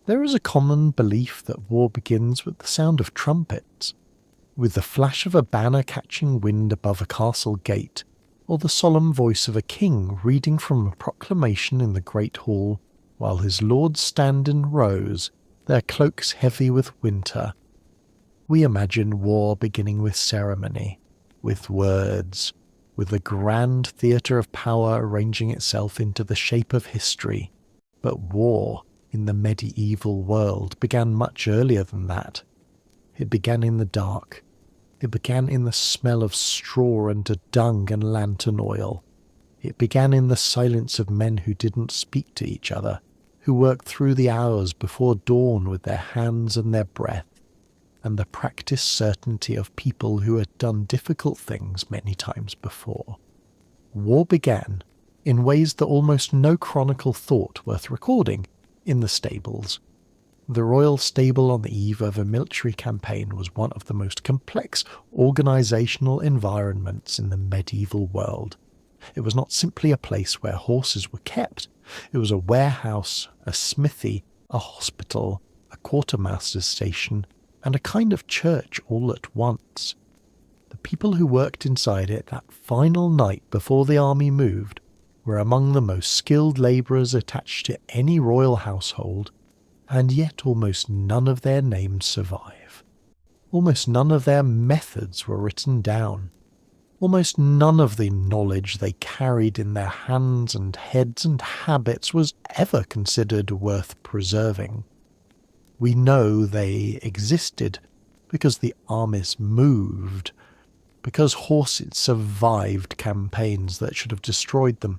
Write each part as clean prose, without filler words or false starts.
There is a common belief that war begins with the sound of trumpets, with the flash of a banner catching wind above a castle gate, or the solemn voice of a king reading from a proclamation in the great hall, while his lords stand in rows, their cloaks heavy with winter. We imagine war beginning with ceremony, with words, with the grand theatre of power arranging itself into the shape of history. But war in the medieval world began much earlier than that. It began in the dark. It began in the smell of straw and dung and lantern oil. It began in the silence of men who didn't speak to each other, who worked through the hours before dawn with their hands and their breath, and the practiced certainty of people who had done difficult things many times before. War began, in ways that almost no chronicle thought worth recording, in the stables. The royal stable on the eve of a military campaign was one of the most complex organisational environments in the medieval world. It was not simply a place where horses were kept. It was a warehouse, a smithy, a hospital, a quartermaster's station, and a kind of church all at once. The people who worked inside it that final night before the army moved were among the most skilled labourers attached to any royal household, and yet almost none of their names survive. Almost none of their methods were written down. Almost none of the knowledge they carried in their hands and heads and habits was ever considered worth preserving. We know they existed because the armies moved, because horses survived campaigns that should have destroyed them,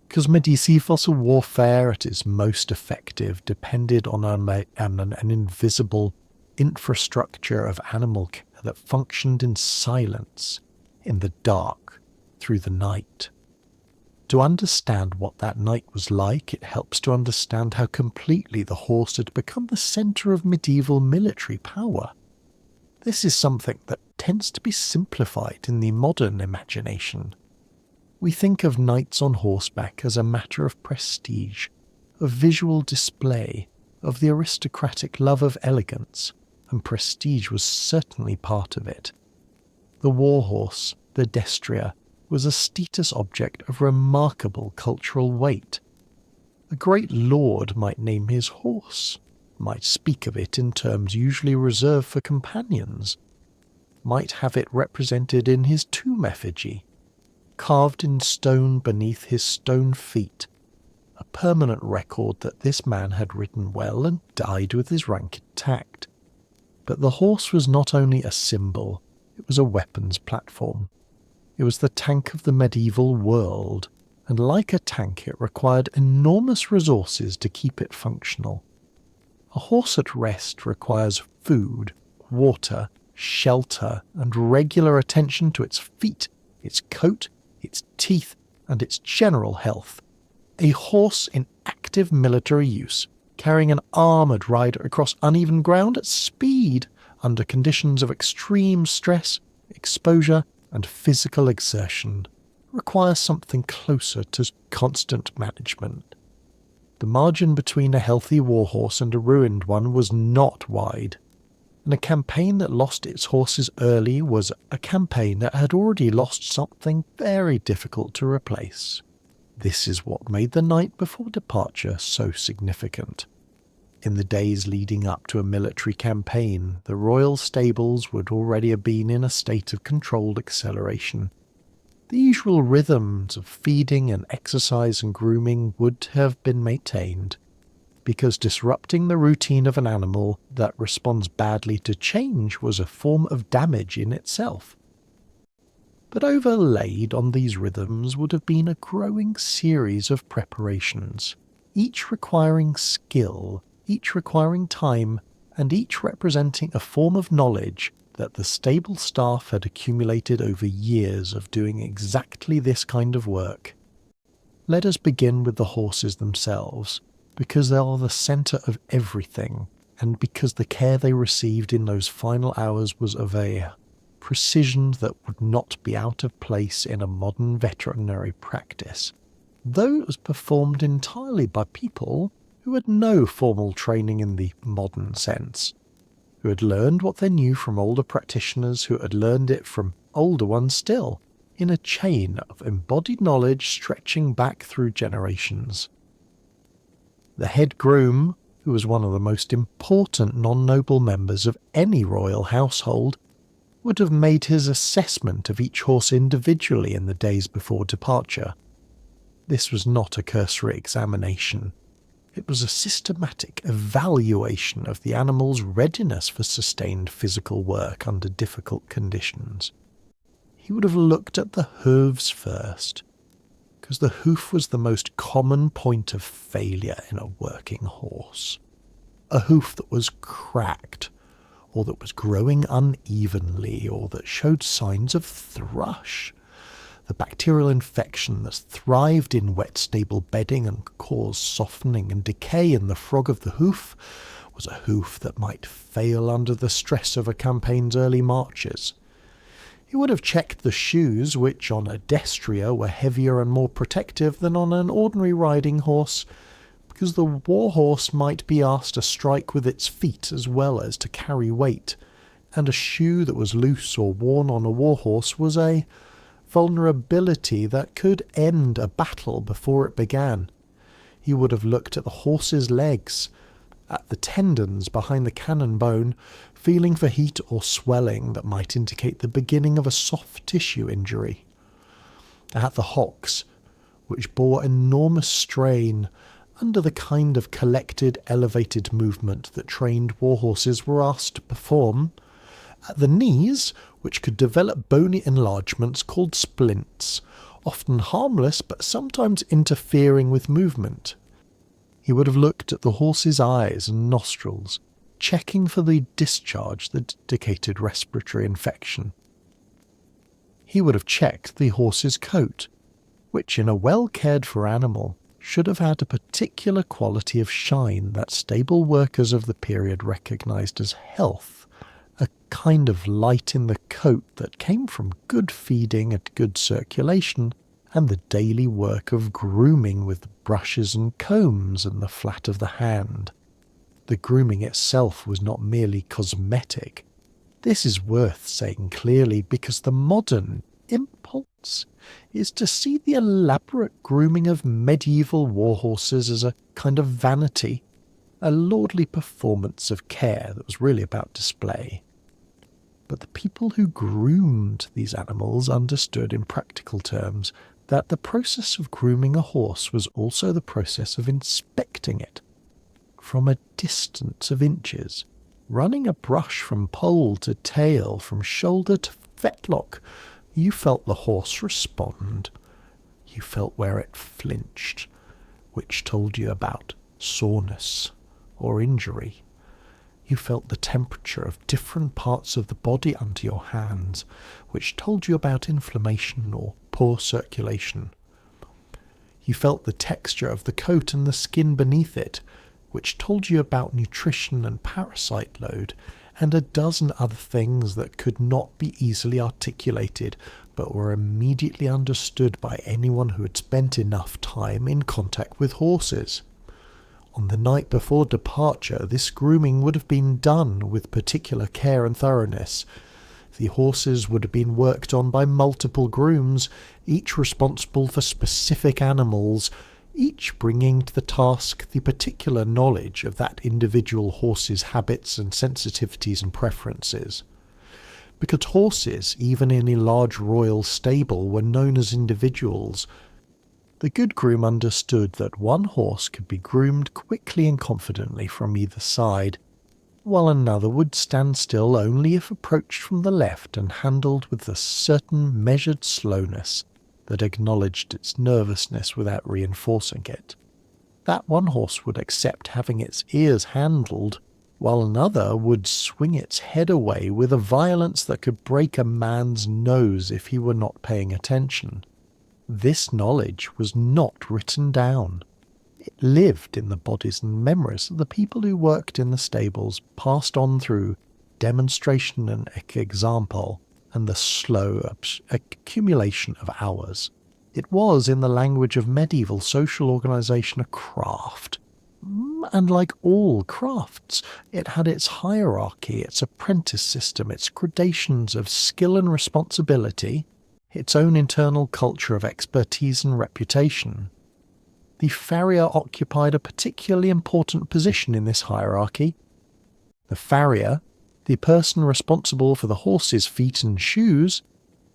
because medieval warfare at its most effective depended on an invisible infrastructure of animal care that functioned in silence, in the dark, through the night. To understand what that night was like, it helps to understand how completely the horse had become the centre of medieval military power. This is something that tends to be simplified in the modern imagination. We think of knights on horseback as a matter of prestige, of visual display, of the aristocratic love of elegance, and prestige was certainly part of it. The warhorse, the destrier, was a status object of remarkable cultural weight. A great lord might name his horse, might speak of it in terms usually reserved for companions, might have it represented in his tomb effigy, carved in stone beneath his stone feet, a permanent record that this man had ridden well and died with his rank intact. But the horse was not only a symbol, it was a weapons platform. It was the tank of the medieval world, and like a tank it required enormous resources to keep it functional. A horse at rest requires food, water, shelter, and regular attention to its feet, its coat, its teeth, and its general health. A horse in active military use, carrying an armoured rider across uneven ground at speed under conditions of extreme stress, exposure, and physical exertion, requires something closer to constant management. The margin between a healthy warhorse and a ruined one was not wide, and a campaign that lost its horses early was a campaign that had already lost something very difficult to replace. This is what made the night before departure so significant. In the days leading up to a military campaign, the royal stables would already have been in a state of controlled acceleration. The usual rhythms of feeding and exercise and grooming would have been maintained, because disrupting the routine of an animal that responds badly to change was a form of damage in itself. But overlaid on these rhythms would have been a growing series of preparations, each requiring skill, each requiring time, and each representing a form of knowledge that the stable staff had accumulated over years of doing exactly this kind of work. Let us begin with the horses themselves, because they are the centre of everything, and because the care they received in those final hours was of a precision that would not be out of place in a modern veterinary practice, though it was performed entirely by people who had no formal training in the modern sense, who had learned what they knew from older practitioners who had learned it from older ones still, in a chain of embodied knowledge stretching back through generations. The head groom, who was one of the most important non-noble members of any royal household, would have made his assessment of each horse individually in the days before departure. This was not a cursory examination. It was a systematic evaluation of the animal's readiness for sustained physical work under difficult conditions. He would have looked at the hooves first, because the hoof was the most common point of failure in a working horse. A hoof that was cracked, or that was growing unevenly, or that showed signs of thrush. The bacterial infection that thrived in wet stable bedding and caused softening and decay in the frog of the hoof was a hoof that might fail under the stress of a campaign's early marches. He would have checked the shoes, which on a destrier were heavier and more protective than on an ordinary riding horse, because the war horse might be asked to strike with its feet as well as to carry weight, and a shoe that was loose or worn on a war horse was a vulnerability that could end a battle before it began. He would have looked at the horse's legs, at the tendons behind the cannon bone, feeling for heat or swelling that might indicate the beginning of a soft tissue injury, at the hocks, which bore enormous strain under the kind of collected, elevated movement that trained war horses were asked to perform, at the knees, which could develop bony enlargements called splints, often harmless but sometimes interfering with movement. He would have looked at the horse's eyes and nostrils, checking for the discharge that indicated respiratory infection. He would have checked the horse's coat, which in a well-cared-for animal should have had a particular quality of shine that stable workers of the period recognised as health, a kind of light in the coat that came from good feeding and good circulation, and the daily work of grooming with brushes and combs and the flat of the hand. The grooming itself was not merely cosmetic. This is worth saying clearly because the modern impulse is to see the elaborate grooming of medieval war horses as a kind of vanity, a lordly performance of care that was really about display. But the people who groomed these animals understood in practical terms that the process of grooming a horse was also the process of inspecting it from a distance of inches, running a brush from poll to tail, from shoulder to fetlock. You felt the horse respond. You felt where it flinched, which told you about soreness or injury. You felt the temperature of different parts of the body under your hands, which told you about inflammation or poor circulation. You felt the texture of the coat and the skin beneath it, which told you about nutrition and parasite load, and a dozen other things that could not be easily articulated, but were immediately understood by anyone who had spent enough time in contact with horses. On the night before departure, this grooming would have been done with particular care and thoroughness. The horses would have been worked on by multiple grooms, each responsible for specific animals, each bringing to the task the particular knowledge of that individual horse's habits and sensitivities and preferences. Because horses, even in a large royal stable, were known as individuals, the good groom understood that one horse could be groomed quickly and confidently from either side, while another would stand still only if approached from the left and handled with a certain measured slowness that acknowledged its nervousness without reinforcing it. That one horse would accept having its ears handled, while another would swing its head away with a violence that could break a man's nose if he were not paying attention. This knowledge was not written down. It lived in the bodies and memories of the people who worked in the stables, passed on through demonstration and example, and the slow accumulation of hours. It was, in the language of medieval social organisation, a craft, And like all crafts, it had its hierarchy, its apprentice system, its gradations of skill and responsibility, its own internal culture of expertise and reputation. The farrier occupied a particularly important position in this hierarchy. The farrier, the person responsible for the horse's feet and shoes,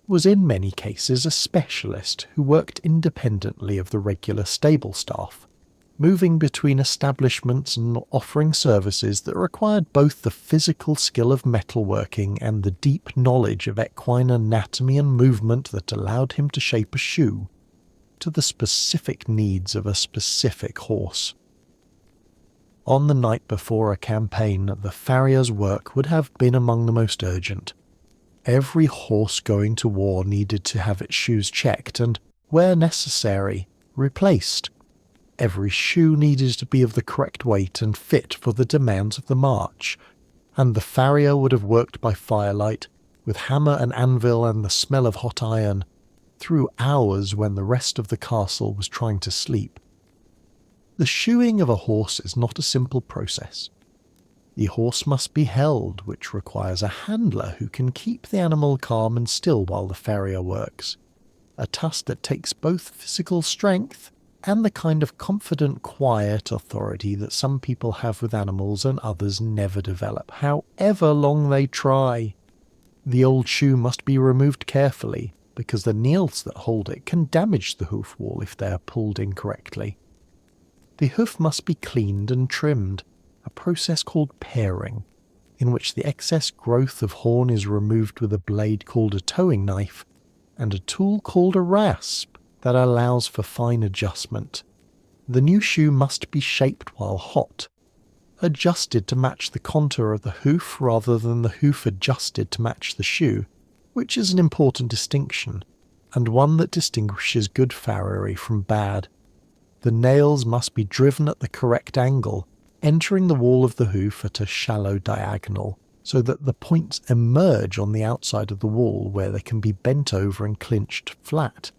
was in many cases a specialist who worked independently of the regular stable staff, moving between establishments and offering services that required both the physical skill of metalworking and the deep knowledge of equine anatomy and movement that allowed him to shape a shoe to the specific needs of a specific horse. On the night before a campaign, the farrier's work would have been among the most urgent. Every horse going to war needed to have its shoes checked and, where necessary, replaced. Every shoe needed to be of the correct weight and fit for the demands of the march, and the farrier would have worked by firelight, with hammer and anvil and the smell of hot iron, through hours when the rest of the castle was trying to sleep. The shoeing of a horse is not a simple process. The horse must be held, which requires a handler who can keep the animal calm and still while the farrier works, a task that takes both physical strength and the kind of confident, quiet authority that some people have with animals and others never develop, however long they try. The old shoe must be removed carefully, because the nails that hold it can damage the hoof wall if they are pulled incorrectly. The hoof must be cleaned and trimmed, a process called paring, in which the excess growth of horn is removed with a blade called a towing knife, and a tool called a rasp that allows for fine adjustment. The new shoe must be shaped while hot, adjusted to match the contour of the hoof rather than the hoof adjusted to match the shoe, which is an important distinction, and one that distinguishes good farriery from bad. The nails must be driven at the correct angle, entering the wall of the hoof at a shallow diagonal, so that the points emerge on the outside of the wall where they can be bent over and clinched flat,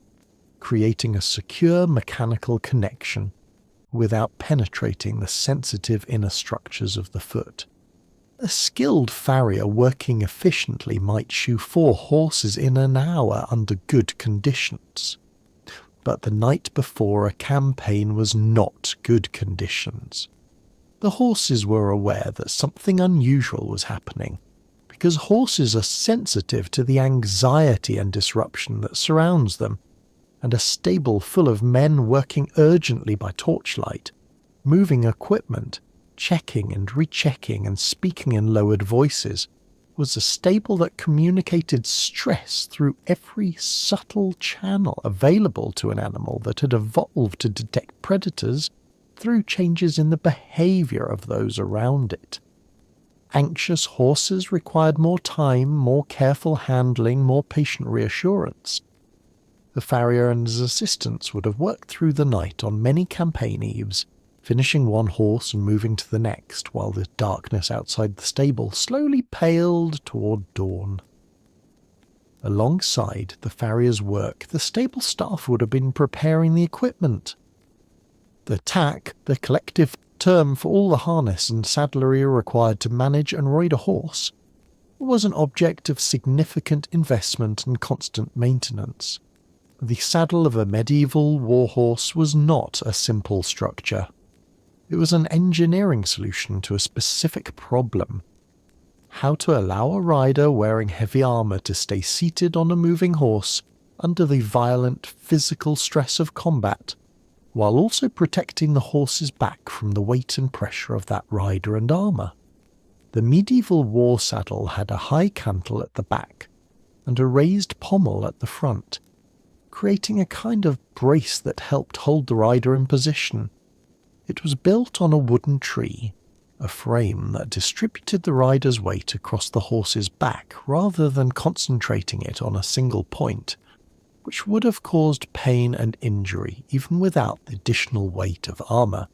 creating a secure mechanical connection without penetrating the sensitive inner structures of the foot. A skilled farrier working efficiently might shoe 4 horses in an hour under good conditions. But the night before a campaign was not good conditions. The horses were aware that something unusual was happening, because horses are sensitive to the anxiety and disruption that surrounds them, and a stable full of men working urgently by torchlight, moving equipment, checking and rechecking and speaking in lowered voices, was a stable that communicated stress through every subtle channel available to an animal that had evolved to detect predators through changes in the behavior of those around it. Anxious horses required more time, more careful handling, more patient reassurance. The farrier and his assistants would have worked through the night on many campaign eves, finishing one horse and moving to the next, while the darkness outside the stable slowly paled toward dawn. Alongside the farrier's work, the stable staff would have been preparing the equipment. The tack, the collective term for all the harness and saddlery required to manage and ride a horse, was an object of significant investment and constant maintenance. The saddle of a medieval warhorse was not a simple structure. It was an engineering solution to a specific problem: how to allow a rider wearing heavy armour to stay seated on a moving horse under the violent physical stress of combat, while also protecting the horse's back from the weight and pressure of that rider and armour. The medieval war saddle had a high cantle at the back and a raised pommel at the front, creating a kind of brace that helped hold the rider in position. It was built on a wooden tree, a frame that distributed the rider's weight across the horse's back rather than concentrating it on a single point, which would have caused pain and injury even without the additional weight of armour.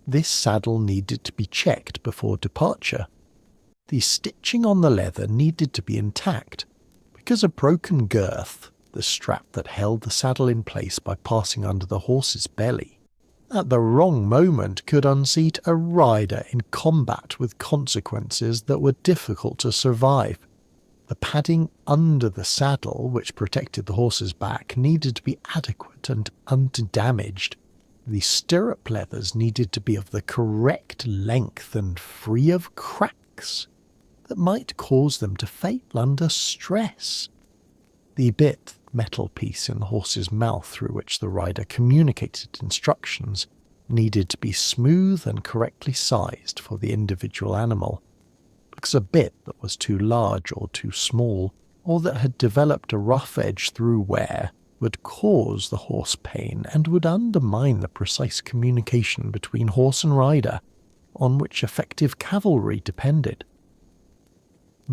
This saddle needed to be checked before departure. The stitching on the leather needed to be intact, because a broken girth, the strap that held the saddle in place by passing under the horse's belly, at the wrong moment could unseat a rider in combat with consequences that were difficult to survive. The padding under the saddle, which protected the horse's back, needed to be adequate and undamaged. The stirrup leathers needed to be of the correct length and free of cracks that might cause them to fail under stress. The bit metal piece in the horse's mouth through which the rider communicated instructions needed to be smooth and correctly sized for the individual animal, because a bit that was too large or too small, or that had developed a rough edge through wear, would cause the horse pain and would undermine the precise communication between horse and rider, on which effective cavalry depended.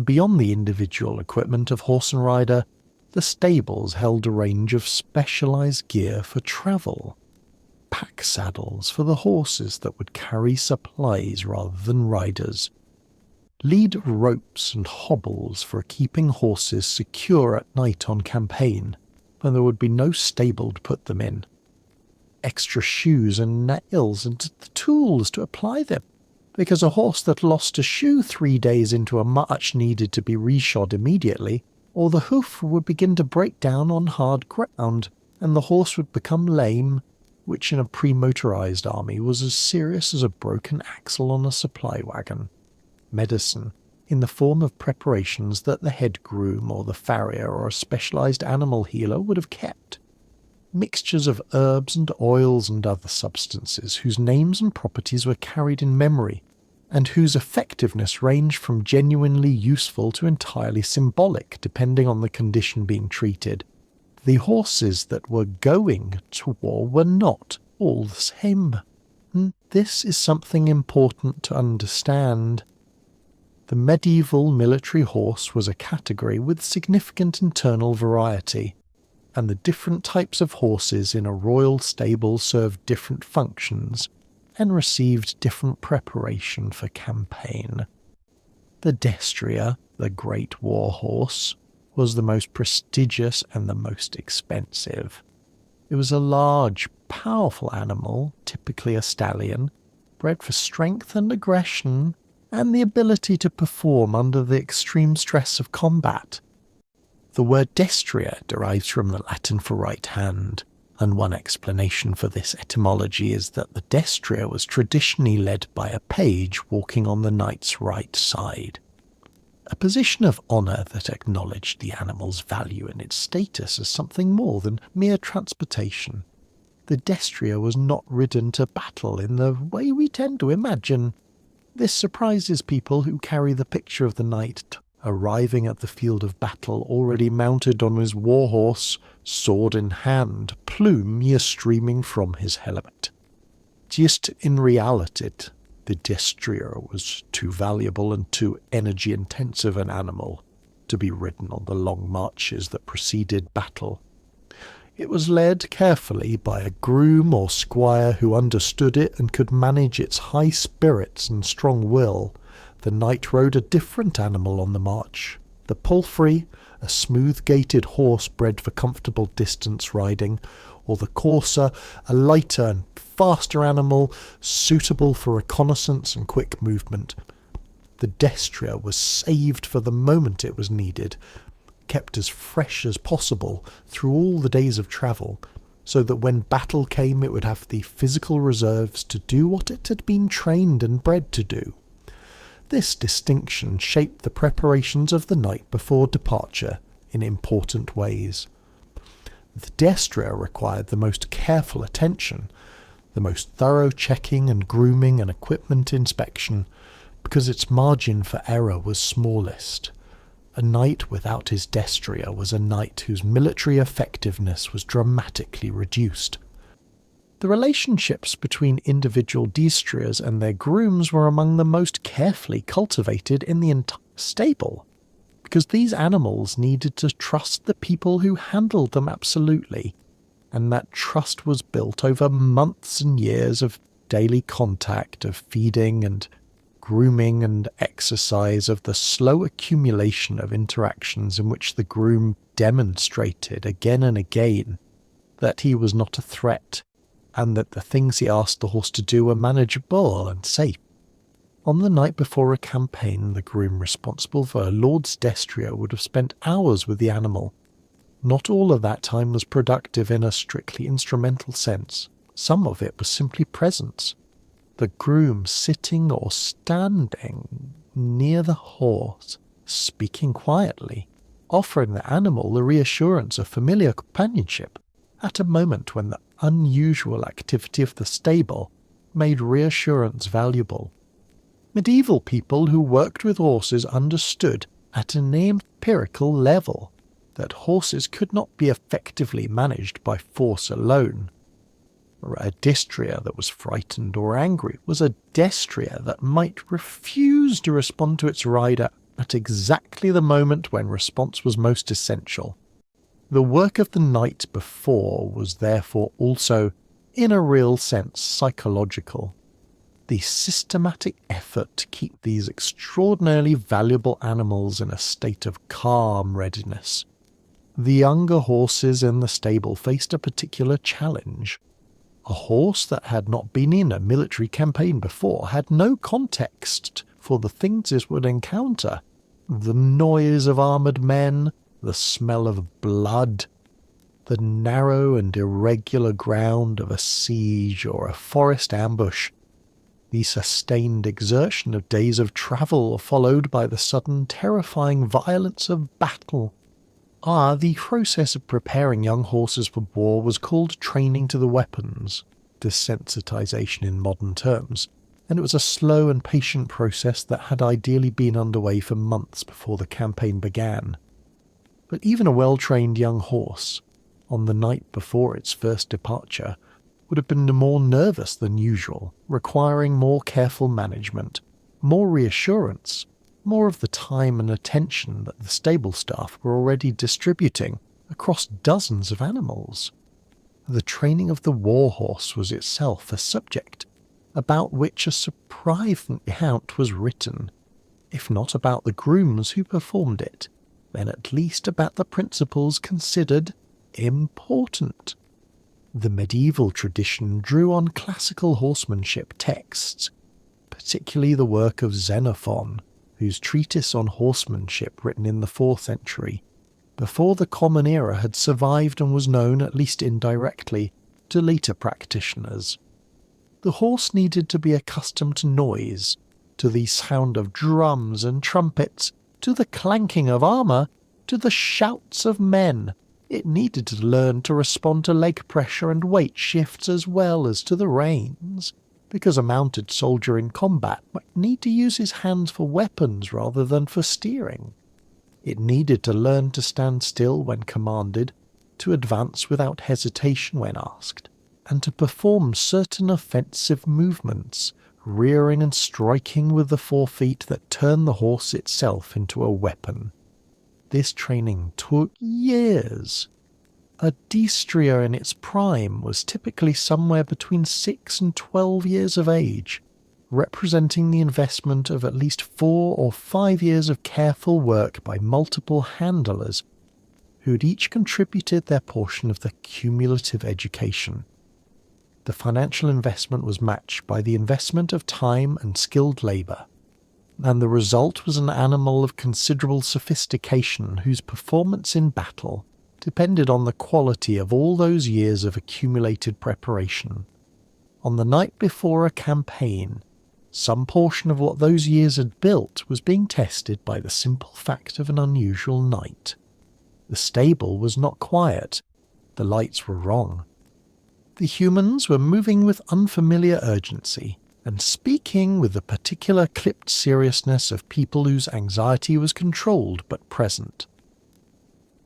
Beyond the individual equipment of horse and rider, the stables held a range of specialized gear for travel. Pack saddles for the horses that would carry supplies rather than riders. Lead ropes and hobbles for keeping horses secure at night on campaign, when there would be no stable to put them in. Extra shoes and nails and the tools to apply them, because a horse that lost a shoe 3 days into a march needed to be reshod immediately, or the hoof would begin to break down on hard ground, and the horse would become lame, which in a pre-motorized army was as serious as a broken axle on a supply wagon. Medicine, in the form of preparations that the head groom or the farrier or a specialized animal healer would have kept. Mixtures of herbs and oils and other substances whose names and properties were carried in memory, and whose effectiveness ranged from genuinely useful to entirely symbolic, depending on the condition being treated. The horses that were going to war were not all the same. This is something important to understand. The medieval military horse was a category with significant internal variety, and the different types of horses in a royal stable served different functions and received different preparation for campaign. The destrier, the great war horse, was the most prestigious and the most expensive. It was a large, powerful animal, typically a stallion, bred for strength and aggression, and the ability to perform under the extreme stress of combat. The word destrier derives from the Latin for right hand, and one explanation for this etymology is that the destrier was traditionally led by a page walking on the knight's right side, a position of honour that acknowledged the animal's value and its status as something more than mere transportation. The destrier was not ridden to battle in the way we tend to imagine. This surprises people who carry the picture of the knight arriving at the field of battle already mounted on his war horse, sword in hand, plume streaming from his helmet. Just in reality, the destrier was too valuable and too energy-intensive an animal to be ridden on the long marches that preceded battle. It was led carefully by a groom or squire who understood it and could manage its high spirits and strong will. The knight rode a different animal on the march. The palfrey, a smooth-gaited horse bred for comfortable distance riding, or the courser, a lighter and faster animal suitable for reconnaissance and quick movement. The destrier was saved for the moment it was needed, kept as fresh as possible through all the days of travel, so that when battle came it would have the physical reserves to do what it had been trained and bred to do. This distinction shaped the preparations of the night before departure in important ways. The destrier required the most careful attention, the most thorough checking and grooming and equipment inspection, because its margin for error was smallest. A knight without his destrier was a knight whose military effectiveness was dramatically reduced. The relationships between individual destriers and their grooms were among the most carefully cultivated in the entire stable, because these animals needed to trust the people who handled them absolutely, and that trust was built over months and years of daily contact, of feeding and grooming and exercise, of the slow accumulation of interactions in which the groom demonstrated again and again that he was not a threat, and that the things he asked the horse to do were manageable and safe. On the night before a campaign, the groom responsible for a lord's destrier would have spent hours with the animal. Not all of that time was productive in a strictly instrumental sense. Some of it was simply presence. The groom sitting or standing near the horse, speaking quietly, offering the animal the reassurance of familiar companionship at a moment when the unusual activity of the stable made reassurance valuable. Medieval people who worked with horses understood at an empirical level that horses could not be effectively managed by force alone. A destrier that was frightened or angry was a destrier that might refuse to respond to its rider at exactly the moment when response was most essential. The work of the night before was therefore also, in a real sense, psychological. The systematic effort to keep these extraordinarily valuable animals in a state of calm readiness. The younger horses in the stable faced a particular challenge. A horse that had not been in a military campaign before had no context for the things it would encounter. The noise of armoured men, the smell of blood, the narrow and irregular ground of a siege or a forest ambush, the sustained exertion of days of travel followed by the sudden terrifying violence of battle. The process of preparing young horses for war was called training to the weapons, desensitization in modern terms, and it was a slow and patient process that had ideally been underway for months before the campaign began. But even a well-trained young horse, on the night before its first departure, would have been more nervous than usual, requiring more careful management, more reassurance, more of the time and attention that the stable staff were already distributing across dozens of animals. The training of the war horse was itself a subject about which a surprising amount was written, if not about the grooms who performed it, then at least about the principles considered important. The medieval tradition drew on classical horsemanship texts, particularly the work of Xenophon, whose treatise on horsemanship written in the 4th century, before the Common Era had survived and was known, at least indirectly, to later practitioners. The horse needed to be accustomed to noise, to the sound of drums and trumpets, to the clanking of armour, to the shouts of men. It needed to learn to respond to leg pressure and weight shifts as well as to the reins, because a mounted soldier in combat might need to use his hands for weapons rather than for steering. It needed to learn to stand still when commanded, to advance without hesitation when asked, and to perform certain offensive movements, rearing and striking with the forefeet that turn the horse itself into a weapon. This training took years. A destrier in its prime was typically somewhere between 6 and 12 years of age, representing the investment of at least 4 or 5 years of careful work by multiple handlers, who had each contributed their portion of the cumulative education. The financial investment was matched by the investment of time and skilled labour, and the result was an animal of considerable sophistication whose performance in battle depended on the quality of all those years of accumulated preparation. On the night before a campaign, some portion of what those years had built was being tested by the simple fact of an unusual night. The stable was not quiet. The lights were wrong. The humans were moving with unfamiliar urgency, and speaking with the particular clipped seriousness of people whose anxiety was controlled but present.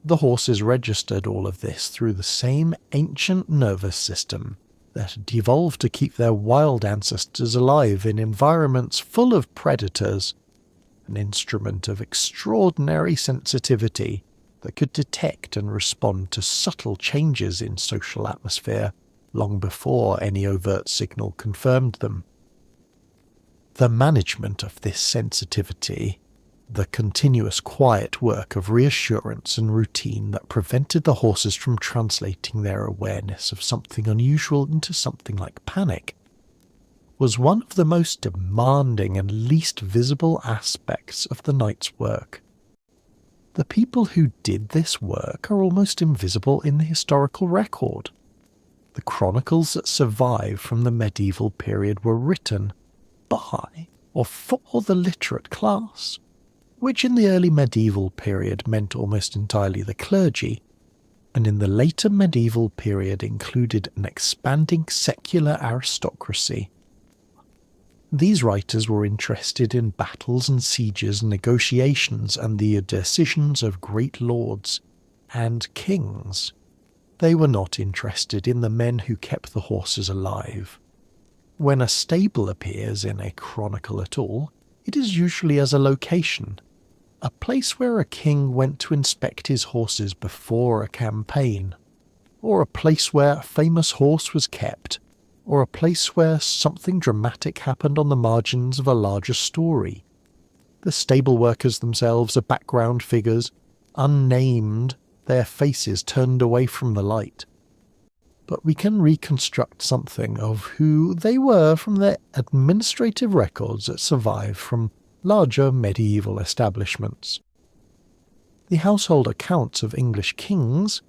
The horses registered all of this through the same ancient nervous system that had evolved to keep their wild ancestors alive in environments full of predators, an instrument of extraordinary sensitivity that could detect and respond to subtle changes in social atmosphere long before any overt signal confirmed them. The management of this sensitivity the continuous quiet work of reassurance and routine that prevented the horses from translating their awareness of something unusual into something like panic, was one of the most demanding and least visible aspects of the night's work. The people who did this work are almost invisible in the historical record. The chronicles that survive from the medieval period were written by or for the literate class, which in the early medieval period meant almost entirely the clergy, and in the later medieval period included an expanding secular aristocracy. These writers were interested in battles and sieges, negotiations, and the decisions of great lords and kings. They were not interested in the men who kept the horses alive. When a stable appears in a chronicle at all, it is usually as a location, a place where a king went to inspect his horses before a campaign, or a place where a famous horse was kept, or a place where something dramatic happened on the margins of a larger story. The stable workers themselves are background figures, unnamed, their faces turned away from the light. But we can reconstruct something of who they were from their administrative records that survive from larger medieval establishments. The household accounts of English kings,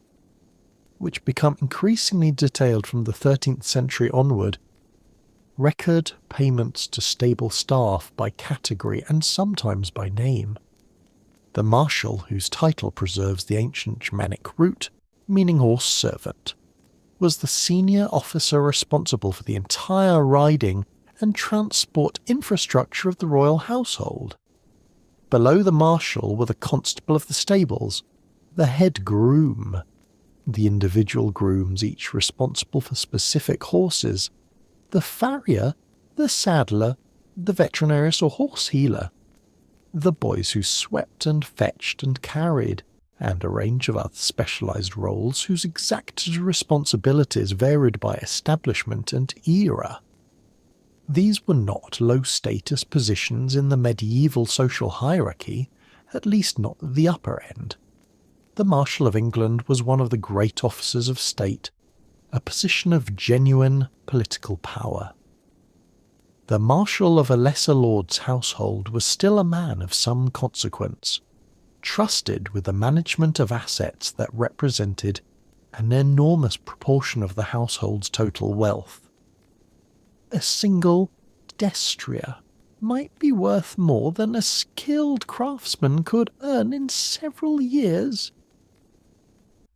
which become increasingly detailed from the 13th century onward, record payments to stable staff by category and sometimes by name. The marshal, whose title preserves the ancient Germanic root, meaning horse servant, was the senior officer responsible for the entire riding and transport infrastructure of the royal household. Below the marshal were the constable of the stables, the head groom, the individual grooms each responsible for specific horses, the farrier, the saddler, the veterinarius or horse healer, the boys who swept and fetched and carried, and a range of other specialised roles whose exacted responsibilities varied by establishment and era. These were not low-status positions in the medieval social hierarchy, at least not at the upper end. The Marshal of England was one of the great officers of state, a position of genuine political power. The Marshal of a lesser lord's household was still a man of some consequence, trusted with the management of assets that represented an enormous proportion of the household's total wealth. A single destrier might be worth more than a skilled craftsman could earn in several years.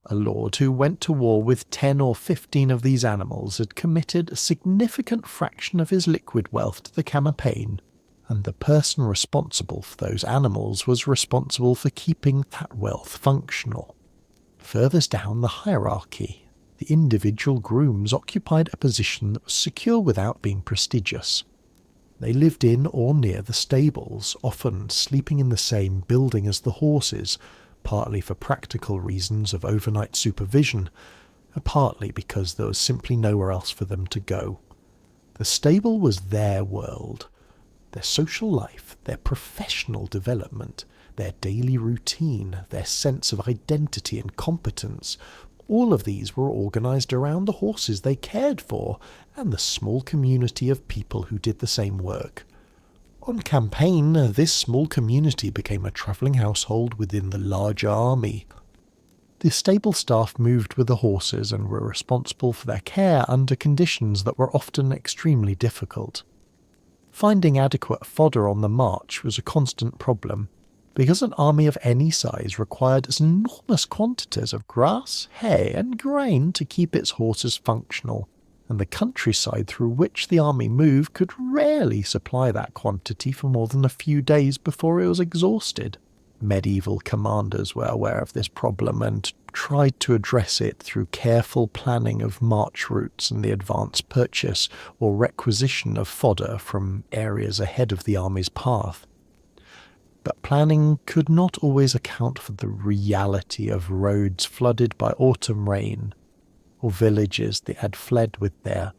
A lord who went to war with 10 or 15 of these animals had committed a significant fraction of his liquid wealth to the campaign, and the person responsible for those animals was responsible for keeping that wealth functional. Furthest down the hierarchy, the individual grooms occupied a position that was secure without being prestigious. They lived in or near the stables, often sleeping in the same building as the horses, partly for practical reasons of overnight supervision, and partly because there was simply nowhere else for them to go. The stable was their world, their social life, their professional development, their daily routine, their sense of identity and competence. All of these were organised around the horses they cared for and the small community of people who did the same work. On campaign, this small community became a travelling household within the larger army. The stable staff moved with the horses and were responsible for their care under conditions that were often extremely difficult. Finding adequate fodder on the march was a constant problem, because an army of any size required enormous quantities of grass, hay, and grain to keep its horses functional, and the countryside through which the army moved could rarely supply that quantity for more than a few days before it was exhausted. Medieval commanders were aware of this problem and tried to address it through careful planning of march routes and the advance purchase or requisition of fodder from areas ahead of the army's path. But planning could not always account for the reality of roads flooded by autumn rain, or villages that had fled with their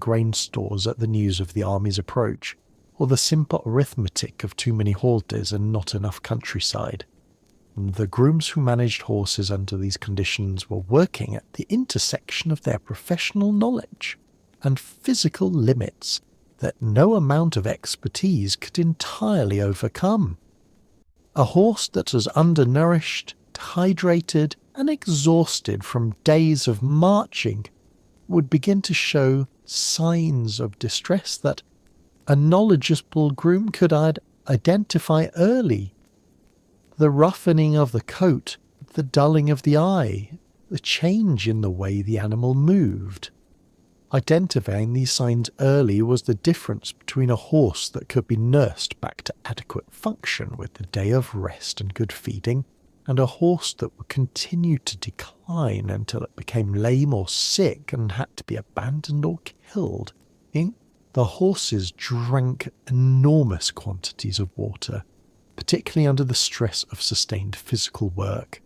grain stores at the news of the army's approach. or the simple arithmetic of too many horses and not enough countryside. The grooms who managed horses under these conditions were working at the intersection of their professional knowledge and physical limits that no amount of expertise could entirely overcome. A horse that was undernourished, dehydrated, and exhausted from days of marching would begin to show signs of distress that a knowledgeable groom could identify early. The roughening of the coat, the dulling of the eye, the change in the way the animal moved. Identifying these signs early was the difference between a horse that could be nursed back to adequate function with a day of rest and good feeding, and a horse that would continue to decline until it became lame or sick and had to be abandoned or killed. The horses drank enormous quantities of water, particularly under the stress of sustained physical work,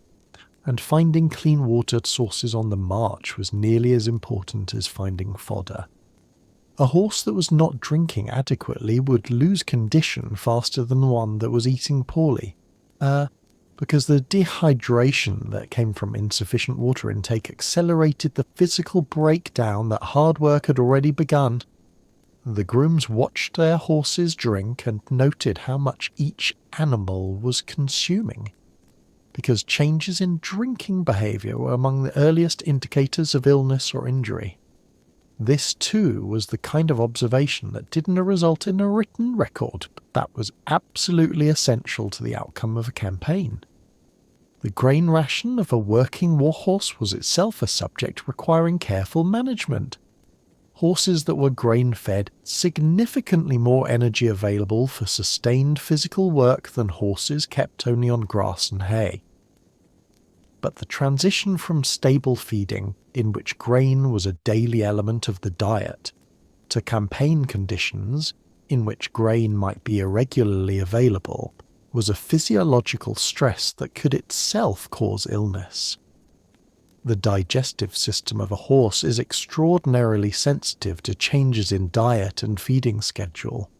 and finding clean water sources on the march was nearly as important as finding fodder. A horse that was not drinking adequately would lose condition faster than one that was eating poorly, because the dehydration that came from insufficient water intake accelerated the physical breakdown that hard work had already begun. The grooms watched their horses drink and noted how much each animal was consuming, because changes in drinking behaviour were among the earliest indicators of illness or injury. This too was the kind of observation that didn't result in a written record, but that was absolutely essential to the outcome of a campaign. The grain ration of a working warhorse was itself a subject requiring careful management. Horses that were grain-fed significantly more energy available for sustained physical work than horses kept only on grass and hay. But the transition from stable feeding, in which grain was a daily element of the diet, to campaign conditions, in which grain might be irregularly available, was a physiological stress that could itself cause illness. The digestive system of a horse is extraordinarily sensitive to changes in diet and feeding schedule.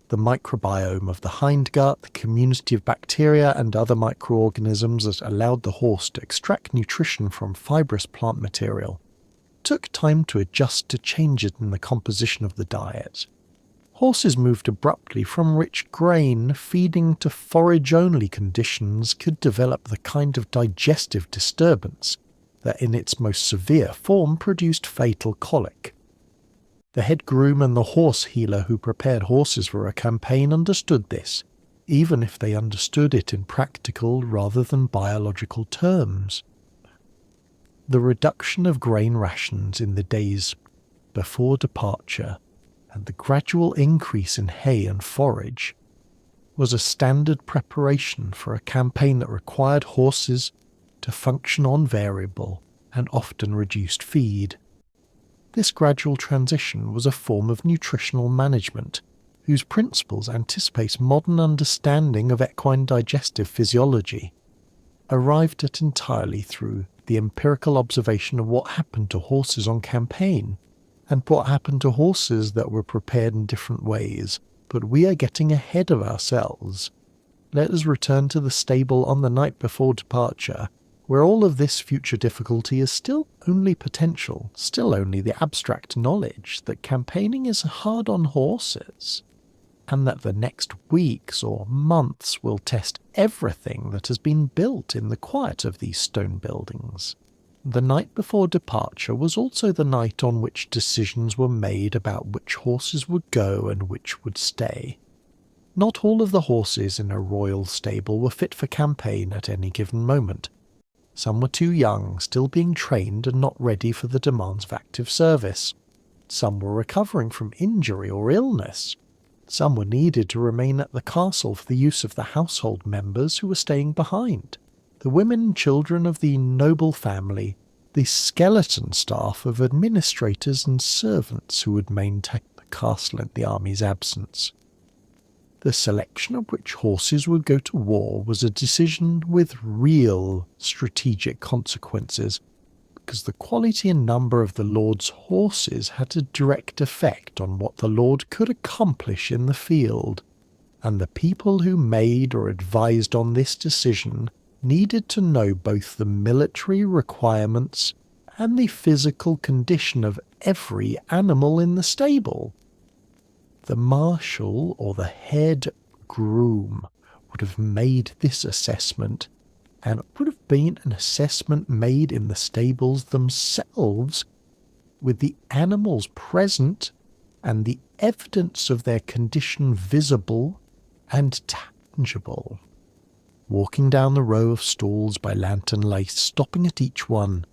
The microbiome of the hindgut, the community of bacteria and other microorganisms that allowed the horse to extract nutrition from fibrous plant material, took time to adjust to changes in the composition of the diet. Horses moved abruptly from rich grain feeding to forage-only conditions could develop the kind of digestive disturbance that in its most severe form produced fatal colic. The head groom and the horse healer who prepared horses for a campaign understood this, even if they understood it in practical rather than biological terms. The reduction of grain rations in the days before departure and the gradual increase in hay and forage was a standard preparation for a campaign that required horses to function on variable and often reduced feed. This gradual transition was a form of nutritional management whose principles anticipate modern understanding of equine digestive physiology, arrived at entirely through the empirical observation of what happened to horses on campaign, and what happened to horses that were prepared in different ways. But we are getting ahead of ourselves. Let us return to the stable on the night before departure, where all of this future difficulty is still only potential, still only the abstract knowledge that campaigning is hard on horses, and that the next weeks or months will test everything that has been built in the quiet of these stone buildings. The night before departure was also the night on which decisions were made about which horses would go and which would stay. Not all of the horses in a royal stable were fit for campaign at any given moment. Some were too young, still being trained and not ready for the demands of active service. Some were recovering from injury or illness. Some were needed to remain at the castle for the use of the household members who were staying behind. The women and children of the noble family, the skeleton staff of administrators and servants who would maintain the castle in the army's absence. The selection of which horses would go to war was a decision with real strategic consequences, because the quality and number of the Lord's horses had a direct effect on what the Lord could accomplish in the field, and the people who made or advised on this decision needed to know both the military requirements and the physical condition of every animal in the stable. The marshal or the head groom would have made this assessment, and it would have been an assessment made in the stables themselves, with the animals present and the evidence of their condition visible and tangible. Walking down the row of stalls by lantern light, stopping at each one,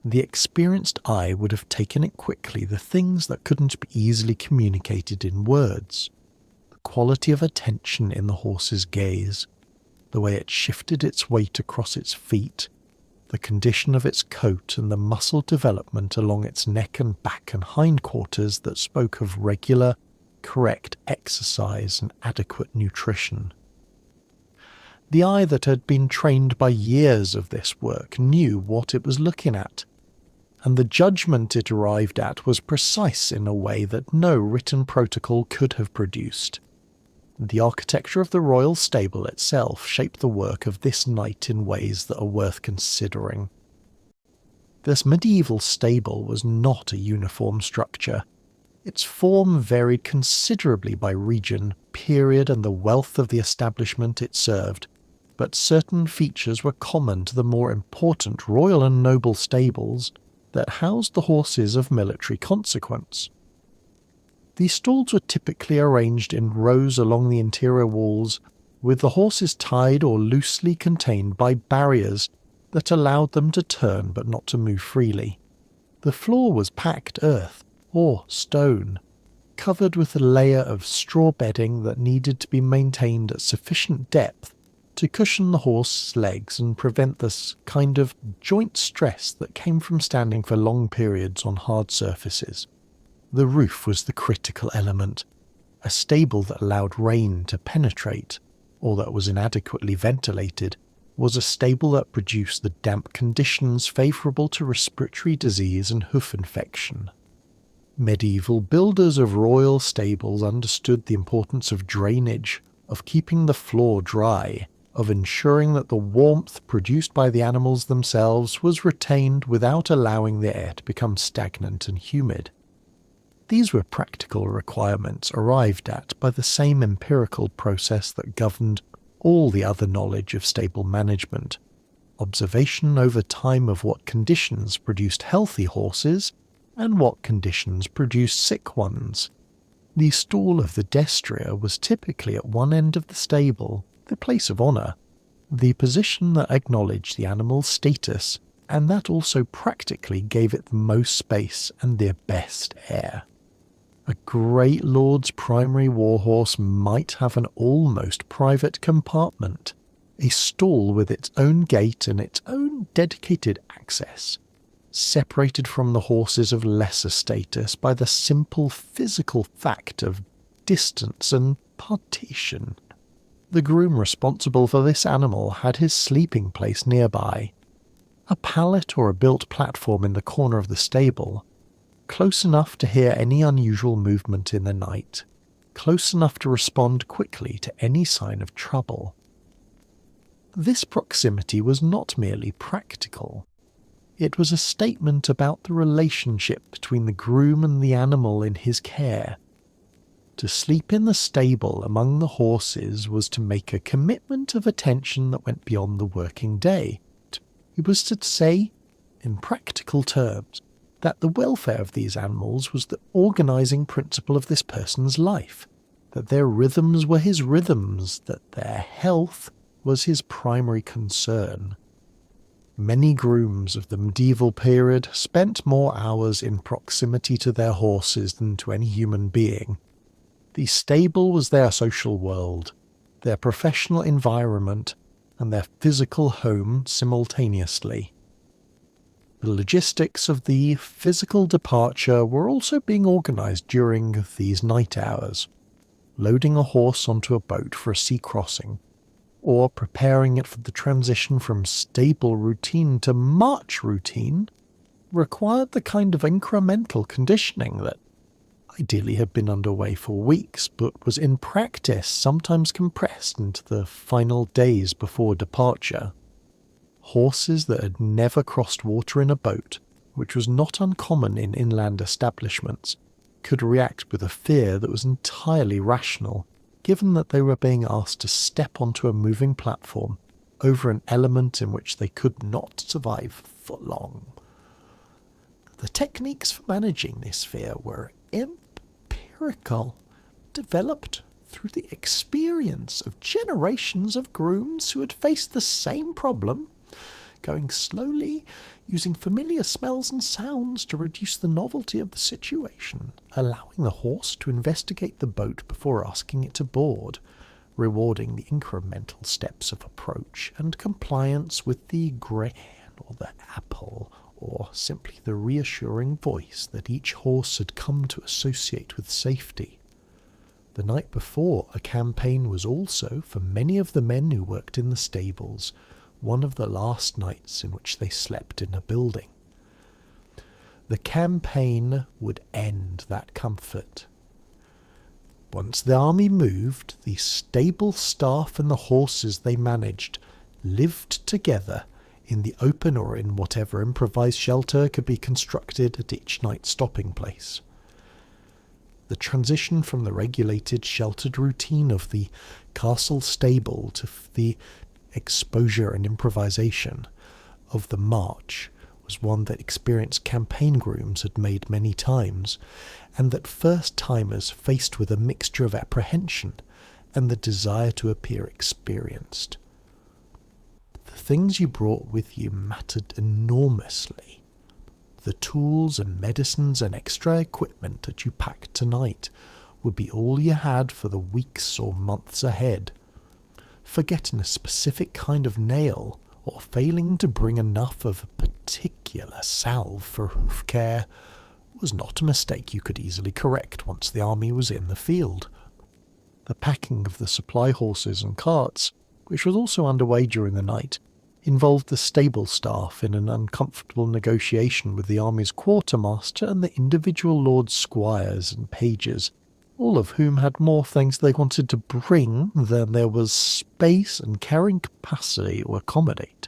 the experienced eye would have taken it quickly, the things that couldn't be easily communicated in words. The quality of attention in the horse's gaze, the way it shifted its weight across its feet, the condition of its coat and the muscle development along its neck and back and hindquarters that spoke of regular, correct exercise and adequate nutrition. The eye that had been trained by years of this work knew what it was looking at, and the judgment it arrived at was precise in a way that no written protocol could have produced. The architecture of the royal stable itself shaped the work of this knight in ways that are worth considering. This medieval stable was not a uniform structure. Its form varied considerably by region, period, and the wealth of the establishment it served, but certain features were common to the more important royal and noble stables that housed the horses of military consequence. These stalls were typically arranged in rows along the interior walls, with the horses tied or loosely contained by barriers that allowed them to turn but not to move freely. The floor was packed earth or stone, covered with a layer of straw bedding that needed to be maintained at sufficient depth to cushion the horse's legs and prevent this kind of joint stress that came from standing for long periods on hard surfaces. The roof was the critical element. A stable that allowed rain to penetrate, or that was inadequately ventilated, was a stable that produced the damp conditions favourable to respiratory disease and hoof infection. Medieval builders of royal stables understood the importance of drainage, of keeping the floor dry, of ensuring that the warmth produced by the animals themselves was retained without allowing the air to become stagnant and humid. These were practical requirements arrived at by the same empirical process that governed all the other knowledge of stable management: observation over time of what conditions produced healthy horses and what conditions produced sick ones. The stall of the destrier was typically at one end of the stable, the place of honour, the position that acknowledged the animal's status, and that also practically gave it the most space and the best air. A great lord's primary warhorse might have an almost private compartment, a stall with its own gate and its own dedicated access, separated from the horses of lesser status by the simple physical fact of distance and partition. The groom responsible for this animal had his sleeping place nearby, a pallet or a built platform in the corner of the stable, close enough to hear any unusual movement in the night, close enough to respond quickly to any sign of trouble. This proximity was not merely practical. It was a statement about the relationship between the groom and the animal in his care. To sleep in the stable among the horses was to make a commitment of attention that went beyond the working day. It was to say, in practical terms, that the welfare of these animals was the organising principle of this person's life, that their rhythms were his rhythms, that their health was his primary concern. Many grooms of the medieval period spent more hours in proximity to their horses than to any human being. The stable was their social world, their professional environment, and their physical home simultaneously. The logistics of the physical departure were also being organised during these night hours, loading a horse onto a boat for a sea crossing, or preparing it for the transition from stable routine to march routine required the kind of incremental conditioning that ideally had been underway for weeks, but was in practice sometimes compressed into the final days before departure. Horses that had never crossed water in a boat, which was not uncommon in inland establishments, could react with a fear that was entirely rational, given that they were being asked to step onto a moving platform over an element in which they could not survive for long. The techniques for managing this fear were empirical, developed through the experience of generations of grooms who had faced the same problem, going slowly, using familiar smells and sounds to reduce the novelty of the situation, allowing the horse to investigate the boat before asking it to board, rewarding the incremental steps of approach and compliance with the grain or the apple, or simply the reassuring voice that each horse had come to associate with safety. The night before a campaign was also, for many of the men who worked in the stables, one of the last nights in which they slept in a building. The campaign would end that comfort. Once the army moved, the stable staff and the horses they managed lived together in the open or in whatever improvised shelter could be constructed at each night's stopping place. The transition from the regulated, sheltered routine of the castle stable to the exposure and improvisation of the march was one that experienced campaign grooms had made many times, and that first-timers faced with a mixture of apprehension and the desire to appear experienced. The things you brought with you mattered enormously. The tools and medicines and extra equipment that you packed tonight would be all you had for the weeks or months ahead. Forgetting a specific kind of nail or failing to bring enough of a particular salve for hoof care was not a mistake you could easily correct once the army was in the field. The packing of the supply horses and carts, which was also underway during the night, involved the stable staff in an uncomfortable negotiation with the army's quartermaster and the individual lord's squires and pages, all of whom had more things they wanted to bring than there was space and carrying capacity to accommodate.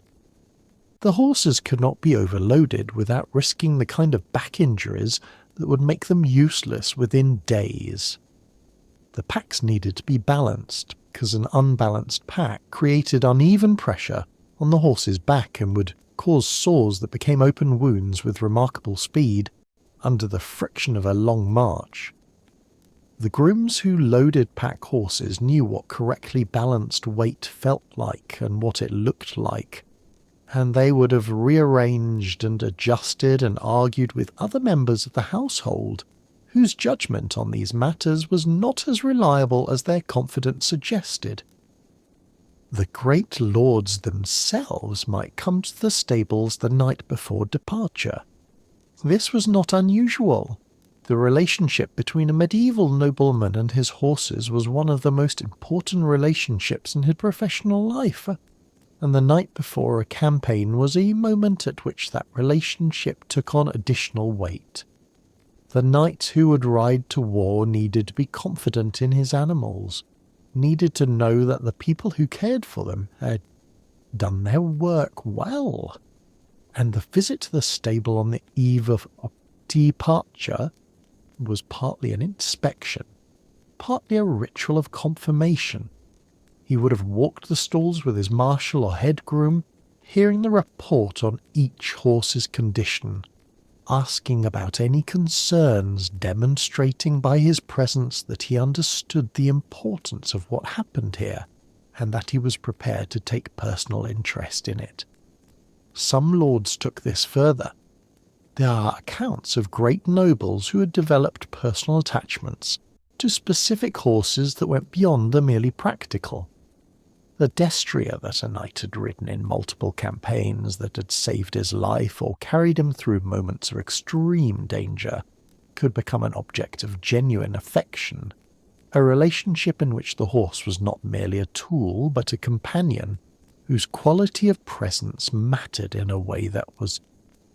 The horses could not be overloaded without risking the kind of back injuries that would make them useless within days. The packs needed to be balanced, because an unbalanced pack created uneven pressure on the horse's back and would cause sores that became open wounds with remarkable speed under the friction of a long march. The grooms who loaded pack horses knew what correctly balanced weight felt like and what it looked like, and they would have rearranged and adjusted and argued with other members of the household, whose judgment on these matters was not as reliable as their confidence suggested. The great lords themselves might come to the stables the night before departure. This was not unusual. The relationship between a medieval nobleman and his horses was one of the most important relationships in his professional life, and the night before a campaign was a moment at which that relationship took on additional weight. The knight who would ride to war needed to be confident in his animals, needed to know that the people who cared for them had done their work well, and the visit to the stable on the eve of departure was partly an inspection, partly a ritual of confirmation. He would have walked the stalls with his marshal or head groom, hearing the report on each horse's condition, asking about any concerns, demonstrating by his presence that he understood the importance of what happened here, and that he was prepared to take personal interest in it. Some lords took this further. There are accounts of great nobles who had developed personal attachments to specific horses that went beyond the merely practical. The destrier that a knight had ridden in multiple campaigns that had saved his life or carried him through moments of extreme danger could become an object of genuine affection, a relationship in which the horse was not merely a tool but a companion whose quality of presence mattered in a way that was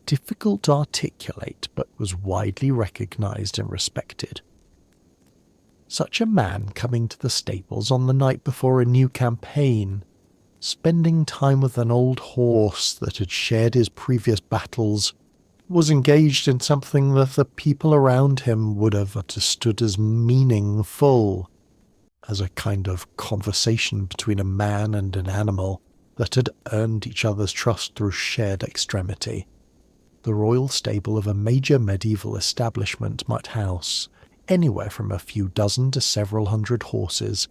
difficult to articulate but was widely recognised and respected. Such a man coming to the stables on the night before a new campaign, spending time with an old horse that had shared his previous battles, was engaged in something that the people around him would have understood as meaningful, as a kind of conversation between a man and an animal that had earned each other's trust through shared extremity. The royal stable of a major medieval establishment might house anywhere from a few dozen to several hundred horses,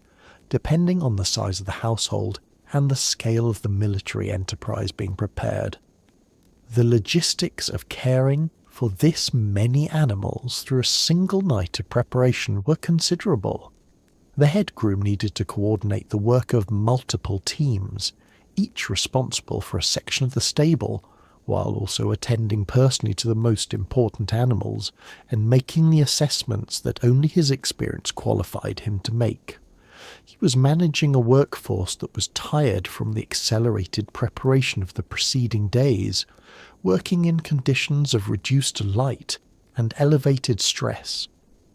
depending on the size of the household and the scale of the military enterprise being prepared. The logistics of caring for this many animals through a single night of preparation were considerable. The head groom needed to coordinate the work of multiple teams, each responsible for a section of the stable, while also attending personally to the most important animals and making the assessments that only his experience qualified him to make. He was managing a workforce that was tired from the accelerated preparation of the preceding days, working in conditions of reduced light and elevated stress,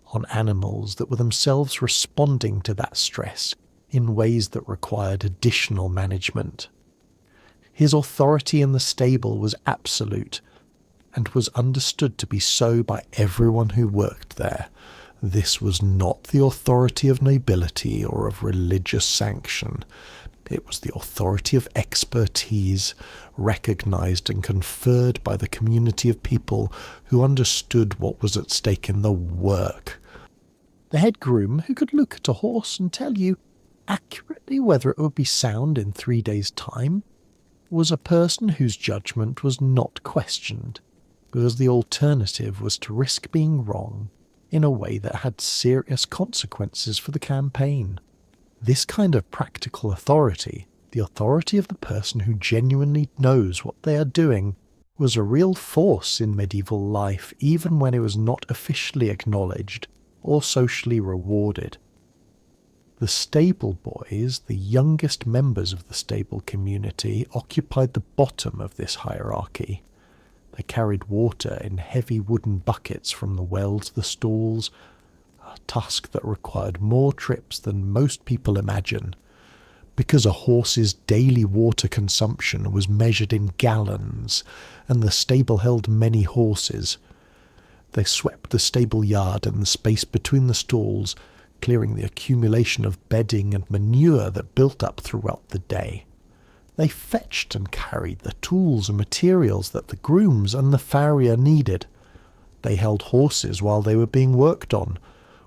on animals that were themselves responding to that stress in ways that required additional management. His authority in the stable was absolute, and was understood to be so by everyone who worked there. This was not the authority of nobility or of religious sanction. It was the authority of expertise, recognized and conferred by the community of people who understood what was at stake in the work. The head groom, who could look at a horse and tell you accurately whether it would be sound in 3 days' time, was a person whose judgment was not questioned, because the alternative was to risk being wrong in a way that had serious consequences for the campaign. This kind of practical authority, the authority of the person who genuinely knows what they are doing, was a real force in medieval life, even when it was not officially acknowledged or socially rewarded. The stable boys, the youngest members of the stable community, occupied the bottom of this hierarchy. They carried water in heavy wooden buckets from the well to the stalls, a task that required more trips than most people imagine, because a horse's daily water consumption was measured in gallons, and the stable held many horses. They swept the stable yard and the space between the stalls, clearing the accumulation of bedding and manure that built up throughout the day. They fetched and carried the tools and materials that the grooms and the farrier needed. They held horses while they were being worked on,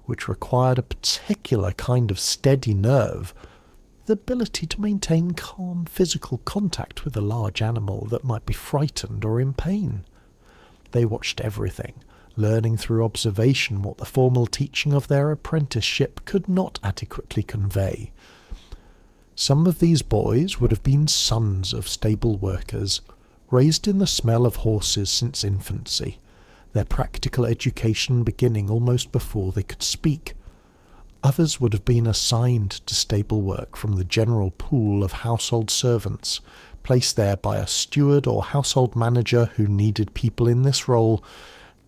which required a particular kind of steady nerve, the ability to maintain calm physical contact with a large animal that might be frightened or in pain. They watched everything, learning through observation what the formal teaching of their apprenticeship could not adequately convey. Some of these boys would have been sons of stable workers, raised in the smell of horses since infancy, their practical education beginning almost before they could speak. Others would have been assigned to stable work from the general pool of household servants, placed there by a steward or household manager who needed people in this role,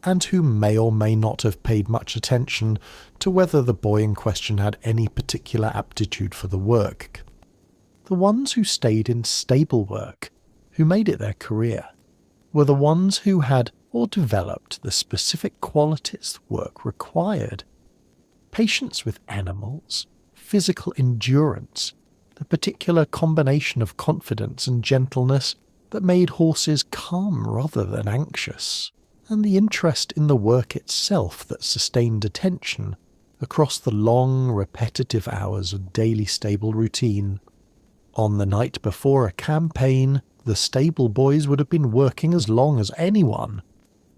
and who may or may not have paid much attention to whether the boy in question had any particular aptitude for the work. The ones who stayed in stable work, who made it their career, were the ones who had or developed the specific qualities work required. Patience with animals, physical endurance, the particular combination of confidence and gentleness that made horses calm rather than anxious, and the interest in the work itself that sustained attention across the long, repetitive hours of daily stable routine. On the night before a campaign, the stable boys would have been working as long as anyone.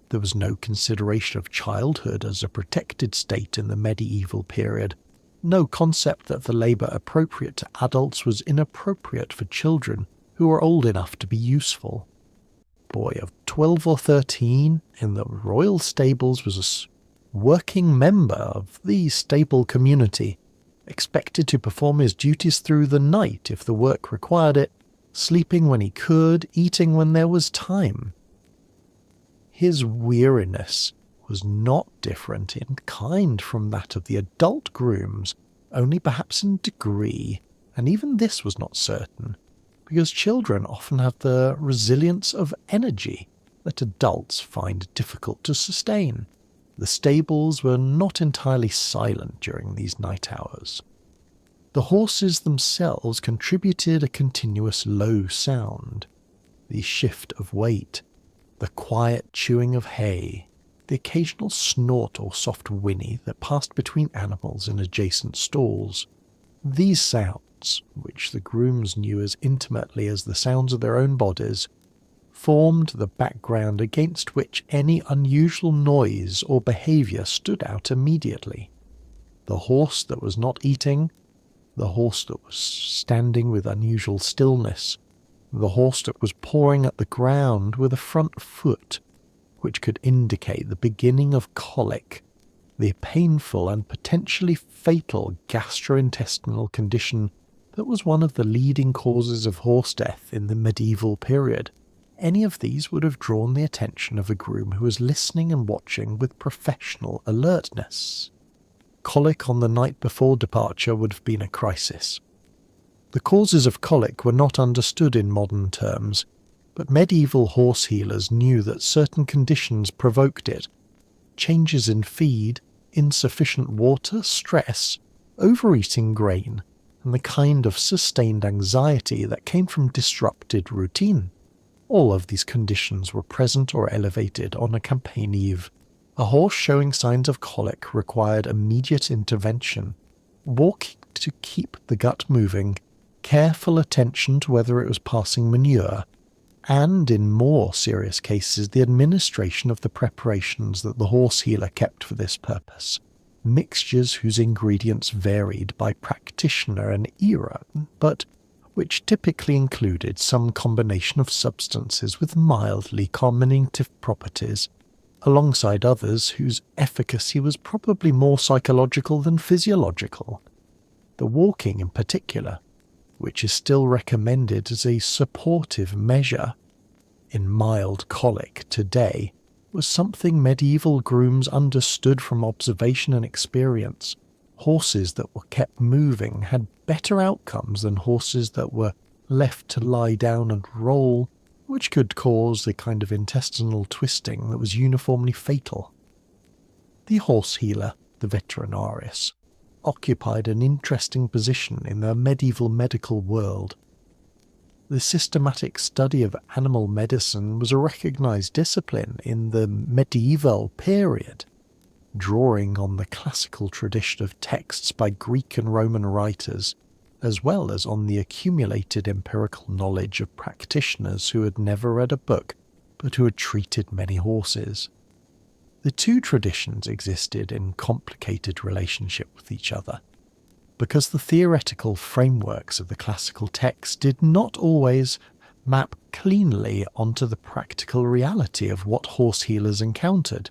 There was no consideration of childhood as a protected state in the medieval period. No concept that the labour appropriate to adults was inappropriate for children who were old enough to be useful. A boy of 12 or 13 in the royal stables was a working member of the stable community, expected to perform his duties through the night if the work required it, sleeping when he could, eating when there was time. His weariness was not different in kind from that of the adult grooms, only perhaps in degree, and even this was not certain, because children often have the resilience of energy that adults find difficult to sustain. The stables were not entirely silent during these night hours. The horses themselves contributed a continuous low sound. The shift of weight, the quiet chewing of hay, the occasional snort or soft whinny that passed between animals in adjacent stalls. These sounds, which the grooms knew as intimately as the sounds of their own bodies, formed the background against which any unusual noise or behaviour stood out immediately. The horse that was not eating, the horse that was standing with unusual stillness, the horse that was pawing at the ground with a front foot, which could indicate the beginning of colic, the painful and potentially fatal gastrointestinal condition that was one of the leading causes of horse death in the medieval period. Any of these would have drawn the attention of a groom who was listening and watching with professional alertness. Colic on the night before departure would have been a crisis. The causes of colic were not understood in modern terms, but medieval horse healers knew that certain conditions provoked it. Changes in feed, insufficient water, stress, overeating grain, and the kind of sustained anxiety that came from disrupted routine. All of these conditions were present or elevated on a campaign eve. A horse showing signs of colic required immediate intervention, walking to keep the gut moving, careful attention to whether it was passing manure, and in more serious cases the administration of the preparations that the horse healer kept for this purpose, mixtures whose ingredients varied by practitioner and era, but which typically included some combination of substances with mildly carminative properties, alongside others whose efficacy was probably more psychological than physiological. The walking in particular, which is still recommended as a supportive measure in mild colic today, was something medieval grooms understood from observation and experience. Horses that were kept moving had better outcomes than horses that were left to lie down and roll, which could cause the kind of intestinal twisting that was uniformly fatal. The horse healer, the veterinarius, occupied an interesting position in the medieval medical world. The systematic study of animal medicine was a recognized discipline in the medieval period, drawing on the classical tradition of texts by Greek and Roman writers, as well as on the accumulated empirical knowledge of practitioners who had never read a book, but who had treated many horses. The two traditions existed in complicated relationship with each other, because the theoretical frameworks of the classical text did not always map cleanly onto the practical reality of what horse healers encountered.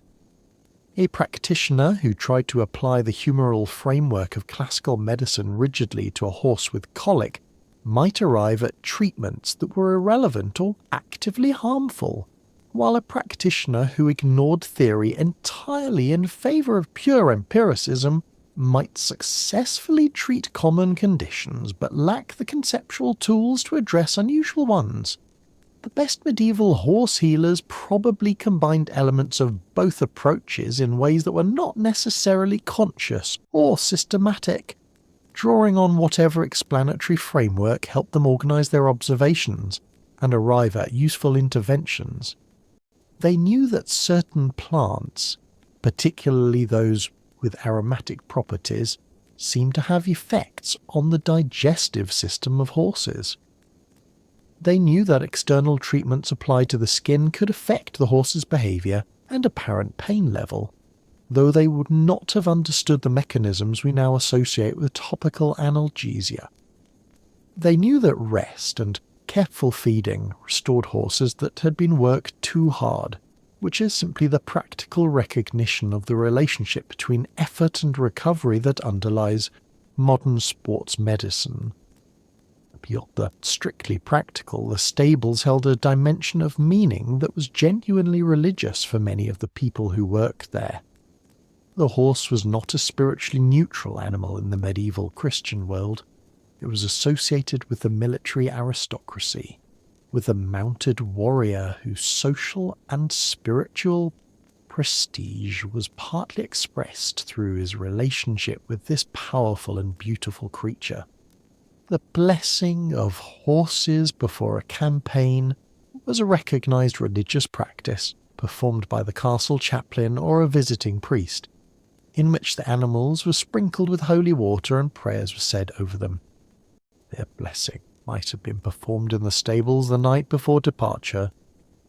A practitioner who tried to apply the humoral framework of classical medicine rigidly to a horse with colic might arrive at treatments that were irrelevant or actively harmful, while a practitioner who ignored theory entirely in favour of pure empiricism might successfully treat common conditions but lack the conceptual tools to address unusual ones. The best medieval horse healers probably combined elements of both approaches in ways that were not necessarily conscious or systematic, drawing on whatever explanatory framework helped them organise their observations and arrive at useful interventions. They knew that certain plants, particularly those with aromatic properties, seemed to have effects on the digestive system of horses. They knew that external treatments applied to the skin could affect the horse's behaviour and apparent pain level, though they would not have understood the mechanisms we now associate with topical analgesia. They knew that rest and careful feeding restored horses that had been worked too hard, which is simply the practical recognition of the relationship between effort and recovery that underlies modern sports medicine. Beyond the strictly practical, the stables held a dimension of meaning that was genuinely religious for many of the people who worked there. The horse was not a spiritually neutral animal in the medieval Christian world. It was associated with the military aristocracy, with a mounted warrior whose social and spiritual prestige was partly expressed through his relationship with this powerful and beautiful creature. The blessing of horses before a campaign was a recognized religious practice performed by the castle chaplain or a visiting priest, in which the animals were sprinkled with holy water and prayers were said over them. Their blessing might have been performed in the stables the night before departure,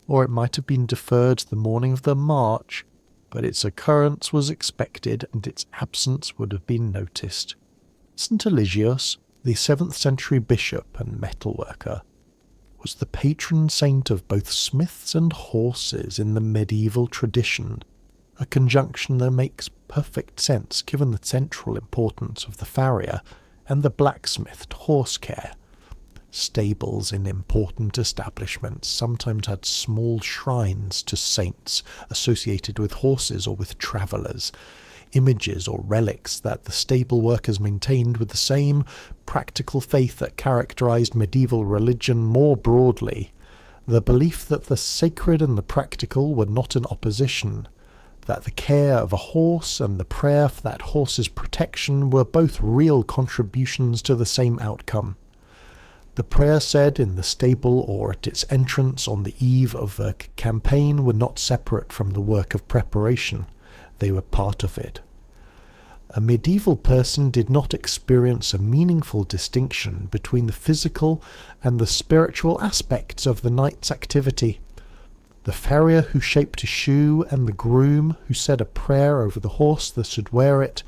or it might have been deferred to the morning of the march, but its occurrence was expected and its absence would have been noticed. St. Eligius, the 7th century bishop and metalworker, was the patron saint of both smiths and horses in the medieval tradition, a conjunction that makes perfect sense given the central importance of the farrier and the blacksmithed horse care. Stables in important establishments sometimes had small shrines to saints associated with horses or with travellers, images or relics that the stable workers maintained with the same practical faith that characterized medieval religion more broadly, the belief that the sacred and the practical were not in opposition, that the care of a horse and the prayer for that horse's protection were both real contributions to the same outcome. The prayer said in the stable or at its entrance on the eve of a campaign were not separate from the work of preparation. They were part of it. A medieval person did not experience a meaningful distinction between the physical and the spiritual aspects of the night's activity. The farrier who shaped a shoe and the groom who said a prayer over the horse that should wear it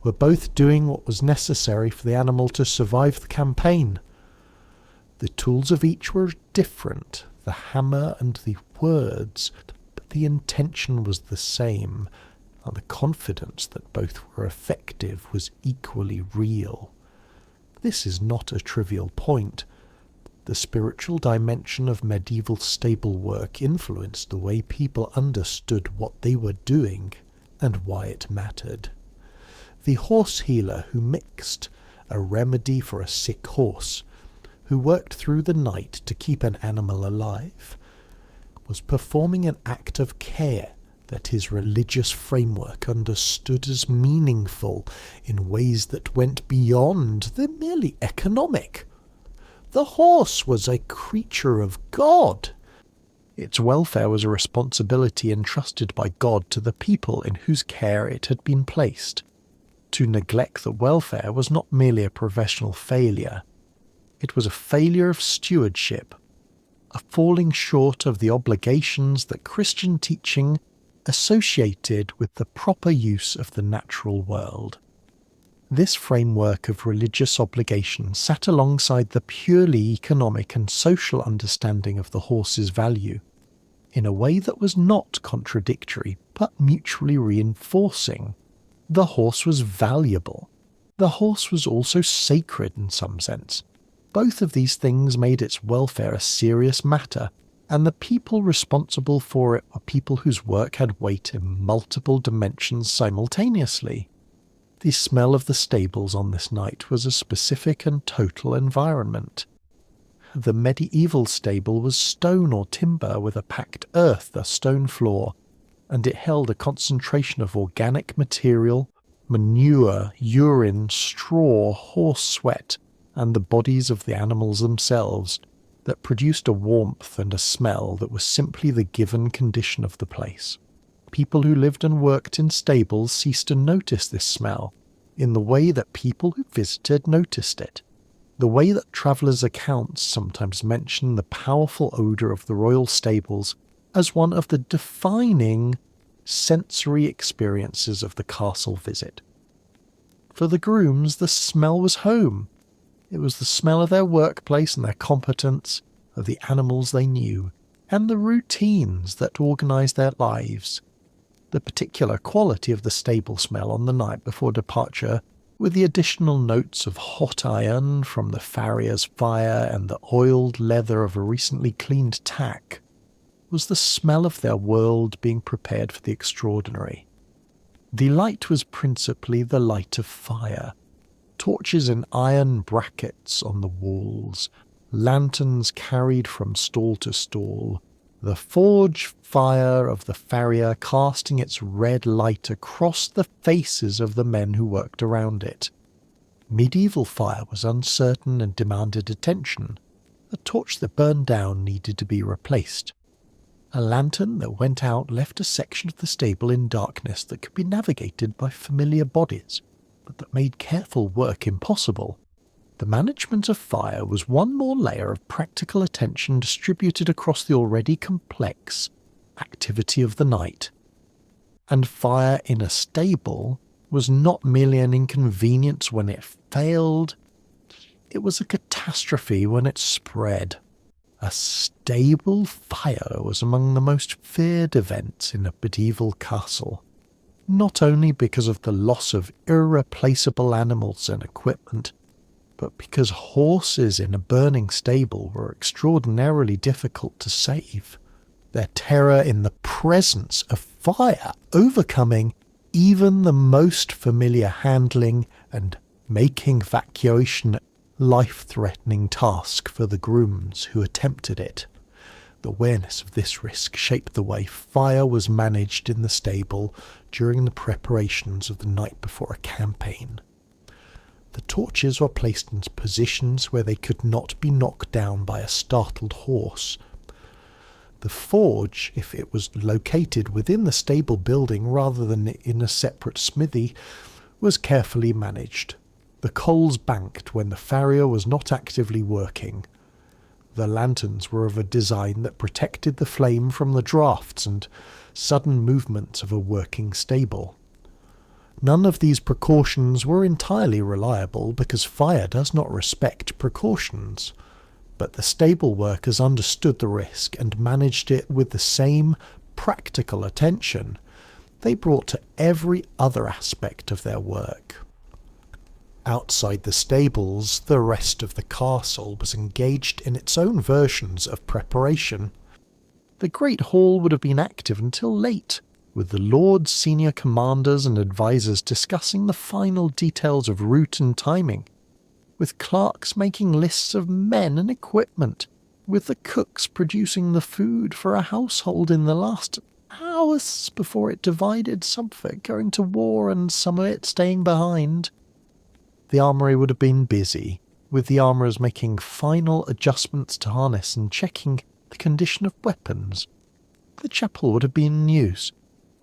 were both doing what was necessary for the animal to survive the campaign. The tools of each were different, the hammer and the words, but the intention was the same, and the confidence that both were effective was equally real. This is not a trivial point. The spiritual dimension of medieval stable work influenced the way people understood what they were doing and why it mattered. The horse healer who mixed a remedy for a sick horse, who worked through the night to keep an animal alive, was performing an act of care that his religious framework understood as meaningful in ways that went beyond the merely economic. The horse was a creature of God. Its welfare was a responsibility entrusted by God to the people in whose care it had been placed. To neglect the welfare was not merely a professional failure. It was a failure of stewardship, a falling short of the obligations that Christian teaching associated with the proper use of the natural world. This framework of religious obligation sat alongside the purely economic and social understanding of the horse's value, in a way that was not contradictory but mutually reinforcing. The horse was valuable. The horse was also sacred in some sense. Both of these things made its welfare a serious matter, and the people responsible for it were people whose work had weight in multiple dimensions simultaneously. The smell of the stables on this night was a specific and total environment. The medieval stable was stone or timber with a packed earth, a stone floor, and it held a concentration of organic material, manure, urine, straw, horse sweat, and the bodies of the animals themselves, that produced a warmth and a smell that was simply the given condition of the place. People who lived and worked in stables ceased to notice this smell, in the way that people who visited noticed it. The way that travellers' accounts sometimes mention the powerful odour of the royal stables as one of the defining sensory experiences of the castle visit. For the grooms, the smell was home. It was the smell of their workplace and their competence, of the animals they knew, and the routines that organised their lives. The particular quality of the stable smell on the night before departure with the additional notes of hot iron from the farrier's fire and the oiled leather of a recently cleaned tack, was the smell of their world being prepared for the extraordinary. The light was principally the light of fire, torches in iron brackets on the walls, lanterns carried from stall to stall, the forge fire of the farrier casting its red light across the faces of the men who worked around it. Medieval fire was uncertain and demanded attention. A torch that burned down needed to be replaced. A lantern that went out left a section of the stable in darkness that could be navigated by familiar bodies, but that made careful work impossible. The management of fire was one more layer of practical attention distributed across the already complex activity of the night. And fire in a stable was not merely an inconvenience when it failed, it was a catastrophe when it spread. A stable fire was among the most feared events in a medieval castle, not only because of the loss of irreplaceable animals and equipment, but because horses in a burning stable were extraordinarily difficult to save, their terror in the presence of fire overcoming even the most familiar handling and making evacuation a life-threatening task for the grooms who attempted it. The awareness of this risk shaped the way fire was managed in the stable during the preparations of the night before a campaign. The torches were placed in positions where they could not be knocked down by a startled horse. The forge, if it was located within the stable building rather than in a separate smithy, was carefully managed. The coals banked when the farrier was not actively working. The lanterns were of a design that protected the flame from the drafts and sudden movements of a working stable. None of these precautions were entirely reliable because fire does not respect precautions, but the stable workers understood the risk and managed it with the same practical attention they brought to every other aspect of their work. Outside the stables, the rest of the castle was engaged in its own versions of preparation. The great hall would have been active until late, with the Lord's senior commanders and advisers discussing the final details of route and timing, with clerks making lists of men and equipment, with the cooks producing the food for a household in the last hours before it divided, some of it going to war and some of it staying behind. The armoury would have been busy, with the armourers making final adjustments to harness and checking the condition of weapons. The chapel would have been in use,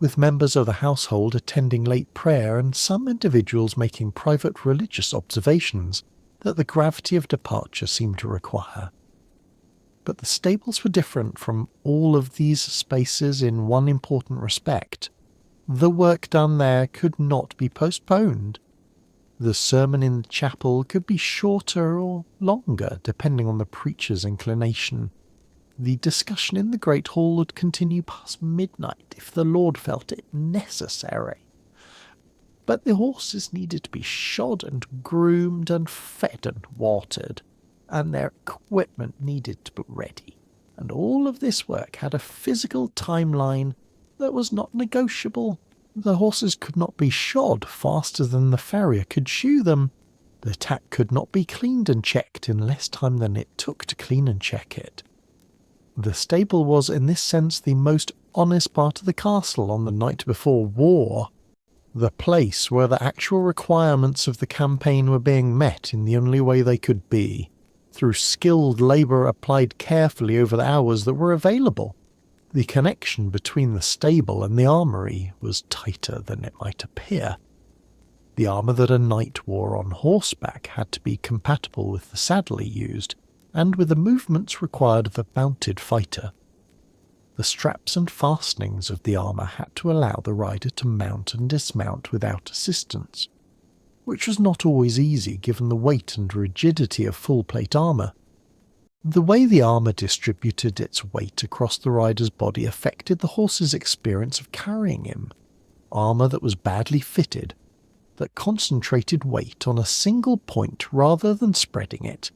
with members of the household attending late prayer and some individuals making private religious observations that the gravity of departure seemed to require. But the stables were different from all of these spaces in one important respect. The work done there could not be postponed. The sermon in the chapel could be shorter or longer, depending on the preacher's inclination. The discussion in the great hall would continue past midnight if the Lord felt it necessary. But the horses needed to be shod and groomed and fed and watered, and their equipment needed to be ready. And all of this work had a physical timeline that was not negotiable. The horses could not be shod faster than the farrier could shoe them. The tack could not be cleaned and checked in less time than it took to clean and check it. The stable was, in this sense, the most honest part of the castle on the night before war, the place where the actual requirements of the campaign were being met in the only way they could be, through skilled labour applied carefully over the hours that were available. The connection between the stable and the armoury was tighter than it might appear. The armour that a knight wore on horseback had to be compatible with the saddle he used, and with the movements required of a mounted fighter. The straps and fastenings of the armour had to allow the rider to mount and dismount without assistance, which was not always easy given the weight and rigidity of full-plate armour. The way the armour distributed its weight across the rider's body affected the horse's experience of carrying him. Armour that was badly fitted, that concentrated weight on a single point rather than spreading it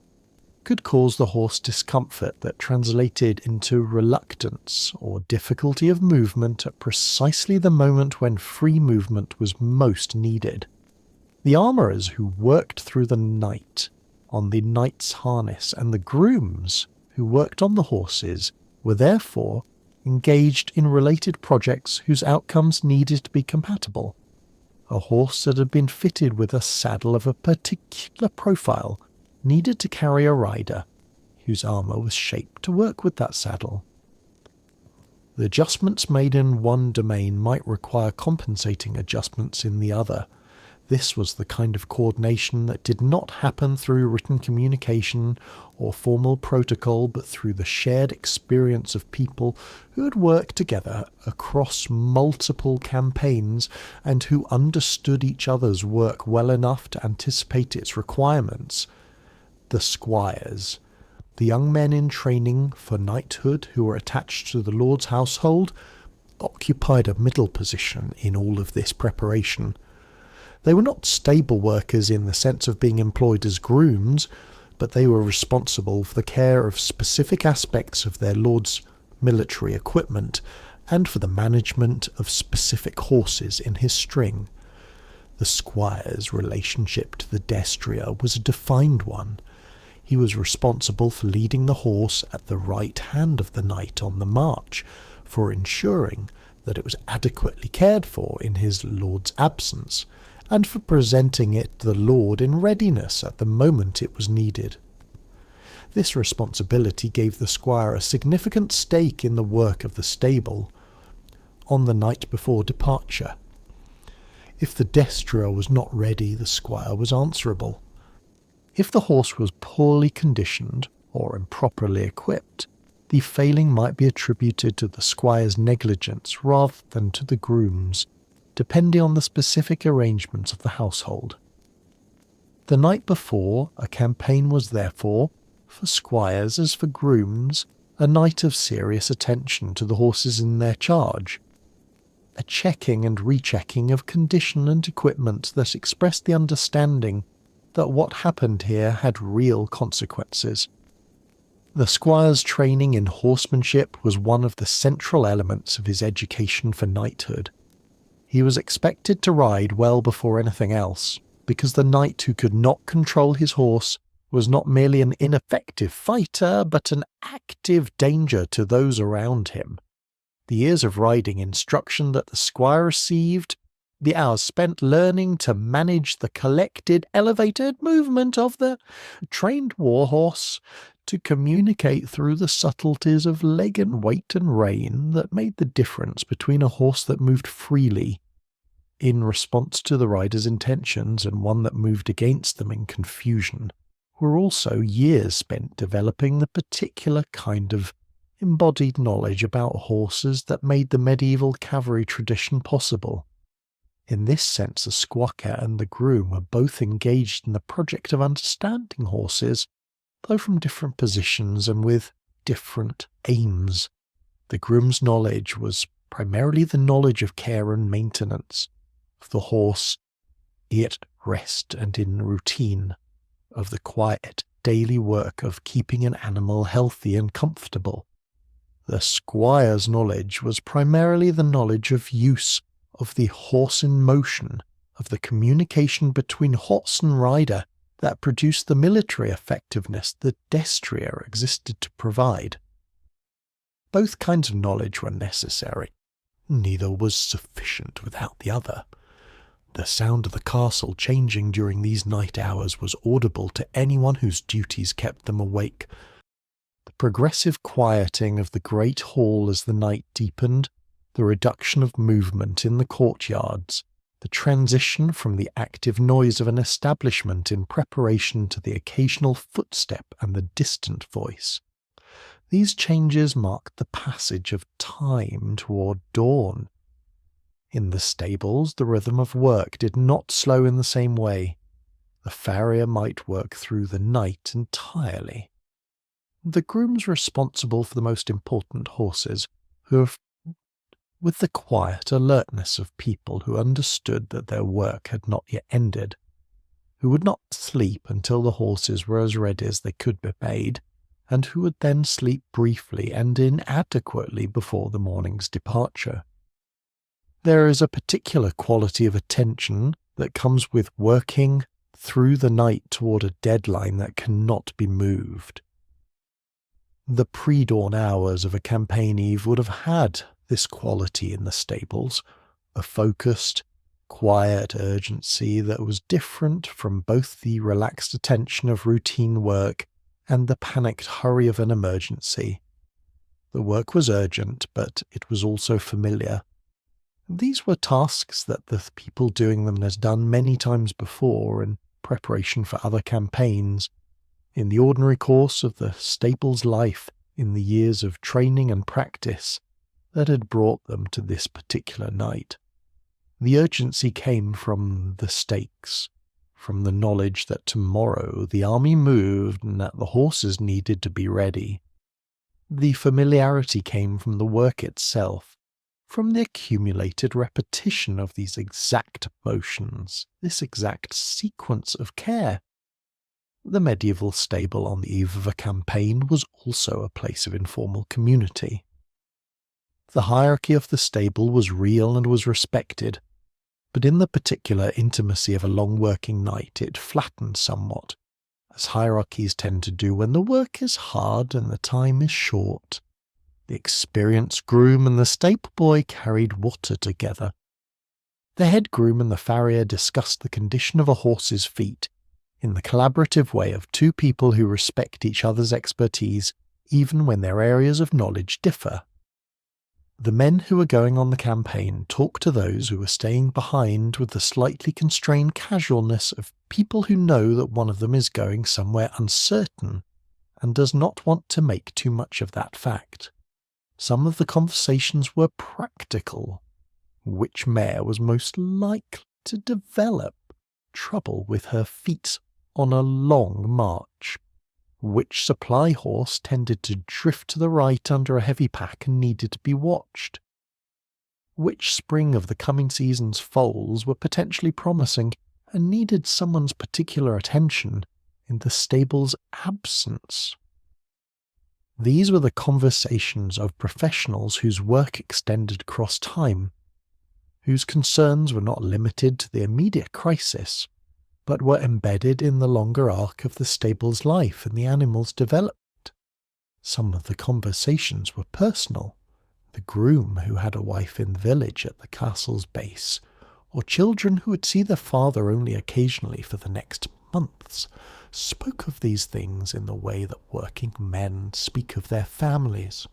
could cause the horse discomfort that translated into reluctance or difficulty of movement at precisely the moment when free movement was most needed. The armourers who worked through the night on the knight's harness and the grooms who worked on the horses were therefore engaged in related projects whose outcomes needed to be compatible. A horse that had been fitted with a saddle of a particular profile needed to carry a rider whose armour was shaped to work with that saddle. The adjustments made in one domain might require compensating adjustments in the other. This was the kind of coordination that did not happen through written communication or formal protocol, but through the shared experience of people who had worked together across multiple campaigns and who understood each other's work well enough to anticipate its requirements. The squires, the young men in training for knighthood who were attached to the lord's household, occupied a middle position in all of this preparation. They were not stable workers in the sense of being employed as grooms, but they were responsible for the care of specific aspects of their lord's military equipment and for the management of specific horses in his string. The squire's relationship to the destrier was a defined one. He was responsible for leading the horse at the right hand of the knight on the march, for ensuring that it was adequately cared for in his lord's absence, and for presenting it to the lord in readiness at the moment it was needed. This responsibility gave the squire a significant stake in the work of the stable on the night before departure. If the destrier was not ready, the squire was answerable. If the horse was poorly conditioned or improperly equipped, the failing might be attributed to the squire's negligence rather than to the groom's, depending on the specific arrangements of the household. The night before, a campaign was therefore, for squires as for grooms, a night of serious attention to the horses in their charge, a checking and rechecking of condition and equipment that expressed the understanding that what happened here had real consequences. The squire's training in horsemanship was one of the central elements of his education for knighthood. He was expected to ride well before anything else, because the knight who could not control his horse was not merely an ineffective fighter, but an active danger to those around him. The years of riding instruction that the squire received, the hours spent learning to manage the collected, elevated movement of the trained warhorse, to communicate through the subtleties of leg and weight and rein that made the difference between a horse that moved freely in response to the rider's intentions and one that moved against them in confusion, were also years spent developing the particular kind of embodied knowledge about horses that made the medieval cavalry tradition possible. In this sense, the squacker and the groom were both engaged in the project of understanding horses, though from different positions and with different aims. The groom's knowledge was primarily the knowledge of care and maintenance of the horse, at rest and in routine, of the quiet daily work of keeping an animal healthy and comfortable. The squire's knowledge was primarily the knowledge of use of the horse in motion, of the communication between horse and rider that produced the military effectiveness the destrier existed to provide. Both kinds of knowledge were necessary. Neither was sufficient without the other. The sound of the castle changing during these night hours was audible to anyone whose duties kept them awake. The progressive quieting of the great hall as the night deepened, the reduction of movement in the courtyards, the transition from the active noise of an establishment in preparation to the occasional footstep and the distant voice. These changes marked the passage of time toward dawn. In the stables, the rhythm of work did not slow in the same way. The farrier might work through the night entirely. The grooms responsible for the most important horses, who with the quiet alertness of people who understood that their work had not yet ended, who would not sleep until the horses were as ready as they could be made, and who would then sleep briefly and inadequately before the morning's departure. There is a particular quality of attention that comes with working through the night toward a deadline that cannot be moved. The pre-dawn hours of a campaign eve would have had this quality in the stables, a focused, quiet urgency that was different from both the relaxed attention of routine work and the panicked hurry of an emergency. The work was urgent, but it was also familiar. These were tasks that the people doing them had done many times before in preparation for other campaigns, in the ordinary course of the stable's life, in the years of training and practice that had brought them to this particular night. The urgency came from the stakes, from the knowledge that tomorrow the army moved and that the horses needed to be ready. The familiarity came from the work itself, from the accumulated repetition of these exact motions, this exact sequence of care. The medieval stable on the eve of a campaign was also a place of informal community. The hierarchy of the stable was real and was respected, but in the particular intimacy of a long working night it flattened somewhat, as hierarchies tend to do when the work is hard and the time is short. The experienced groom and the stable boy carried water together. The head groom and the farrier discussed the condition of a horse's feet, in the collaborative way of two people who respect each other's expertise even when their areas of knowledge differ. The men who were going on the campaign talk to those who were staying behind with the slightly constrained casualness of people who know that one of them is going somewhere uncertain and does not want to make too much of that fact. Some of the conversations were practical. Which mare was most likely to develop trouble with her feet on a long march? Which supply horse tended to drift to the right under a heavy pack and needed to be watched? Which spring of the coming season's foals were potentially promising and needed someone's particular attention in the stable's absence? These were the conversations of professionals whose work extended across time, whose concerns were not limited to the immediate crisis, but were embedded in the longer arc of the stable's life and the animal's development. Some of the conversations were personal. The groom who had a wife in the village at the castle's base, or children who would see their father only occasionally for the next months, spoke of these things in the way that working men speak of their families,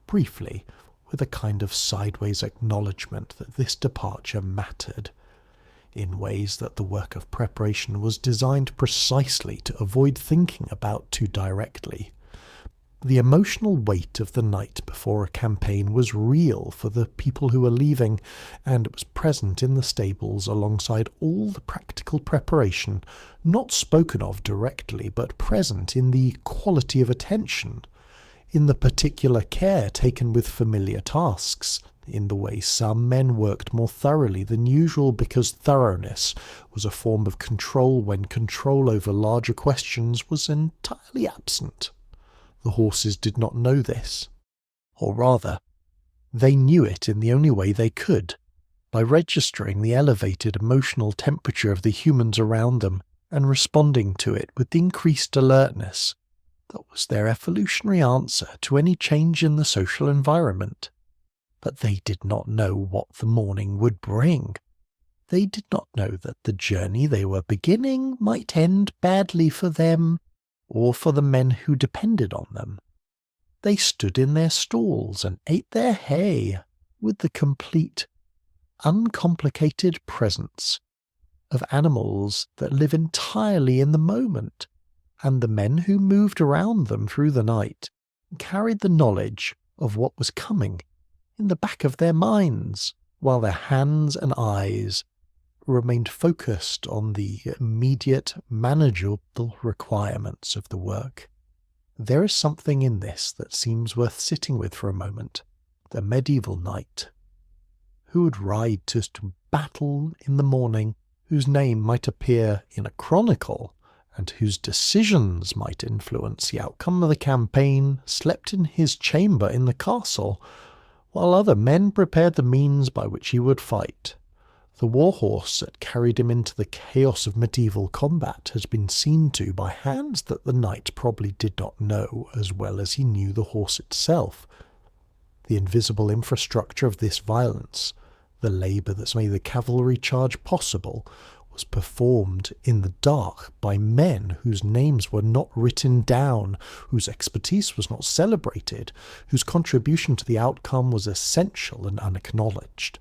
briefly, with a kind of sideways acknowledgement that this departure mattered, in ways that the work of preparation was designed precisely to avoid thinking about too directly. The emotional weight of the night before a campaign was real for the people who were leaving, and it was present in the stables alongside all the practical preparation, not spoken of directly, but present in the quality of attention, in the particular care taken with familiar tasks, in the way some men worked more thoroughly than usual because thoroughness was a form of control when control over larger questions was entirely absent. The horses did not know this. Or rather, they knew it in the only way they could, by registering the elevated emotional temperature of the humans around them and responding to it with increased alertness. That was their evolutionary answer to any change in the social environment. But they did not know what the morning would bring. They did not know that the journey they were beginning might end badly for them, or for the men who depended on them. They stood in their stalls and ate their hay with the complete, uncomplicated presence of animals that live entirely in the moment, and the men who moved around them through the night carried the knowledge of what was coming in the back of their minds, while their hands and eyes remained focused on the immediate, manageable requirements of the work. There is something in this that seems worth sitting with for a moment. The medieval night, who would ride to battle in the morning, whose name might appear in a chronicle, and whose decisions might influence the outcome of the campaign, slept in his chamber in the castle, while other men prepared the means by which he would fight. The warhorse that carried him into the chaos of medieval combat has been seen to by hands that the knight probably did not know as well as he knew the horse itself. The invisible infrastructure of this violence, the labour that's made the cavalry charge possible, was performed in the dark by men whose names were not written down, whose expertise was not celebrated, whose contribution to the outcome was essential and unacknowledged.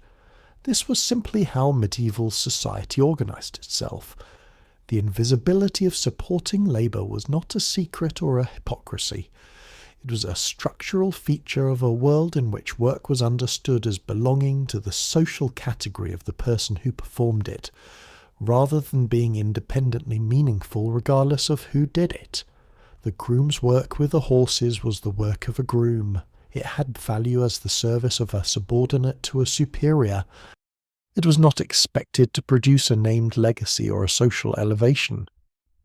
This was simply how medieval society organised itself. The invisibility of supporting labour was not a secret or a hypocrisy. It was a structural feature of a world in which work was understood as belonging to the social category of the person who performed it, rather than being independently meaningful regardless of who did it. The groom's work with the horses was the work of a groom. It had value as the service of a subordinate to a superior. It was not expected to produce a named legacy or a social elevation.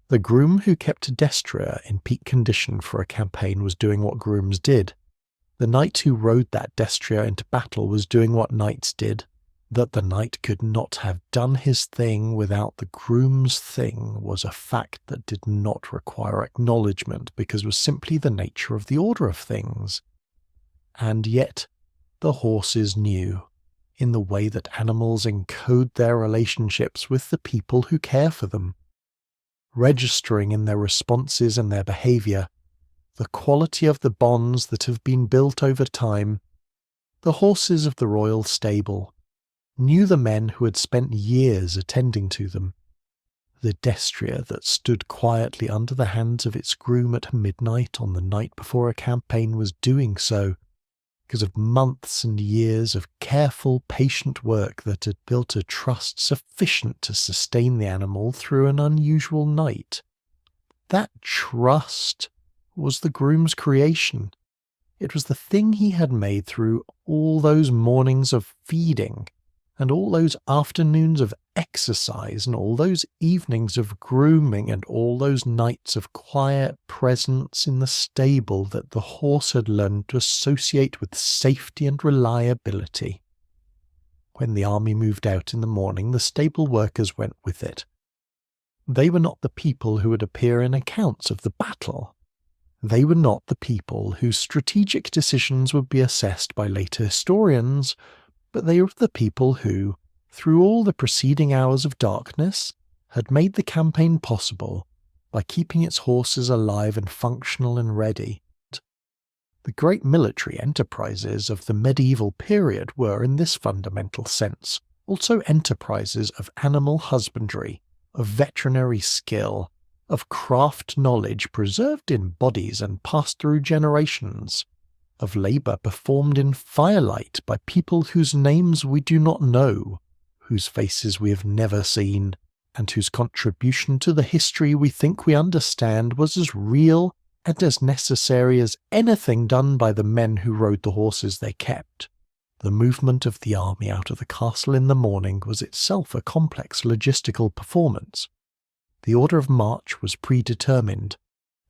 The groom who kept a destrier in peak condition for a campaign was doing what grooms did. The knight who rode that destrier into battle was doing what knights did. That the knight could not have done his thing without the groom's thing was a fact that did not require acknowledgement because it was simply the nature of the order of things. And yet, the horses knew, in the way that animals encode their relationships with the people who care for them, registering in their responses and their behaviour, the quality of the bonds that have been built over time. The horses of the royal stable knew the men who had spent years attending to them. The destrier that stood quietly under the hands of its groom at midnight on the night before a campaign was doing so because of months and years of careful, patient work that had built a trust sufficient to sustain the animal through an unusual night. That trust was the groom's creation. It was the thing he had made through all those mornings of feeding, and all those afternoons of exercise, and all those evenings of grooming, and all those nights of quiet presence in the stable that the horse had learned to associate with safety and reliability. When the army moved out in the morning, the stable workers went with it. They were not the people who would appear in accounts of the battle. They were not the people whose strategic decisions would be assessed by later historians, but they were the people who, through all the preceding hours of darkness, had made the campaign possible by keeping its horses alive and functional and ready. The great military enterprises of the medieval period were, in this fundamental sense, also enterprises of animal husbandry, of veterinary skill, of craft knowledge preserved in bodies and passed through generations, of labour performed in firelight by people whose names we do not know, whose faces we have never seen, and whose contribution to the history we think we understand was as real and as necessary as anything done by the men who rode the horses they kept. The movement of the army out of the castle in the morning was itself a complex logistical performance. The order of march was predetermined.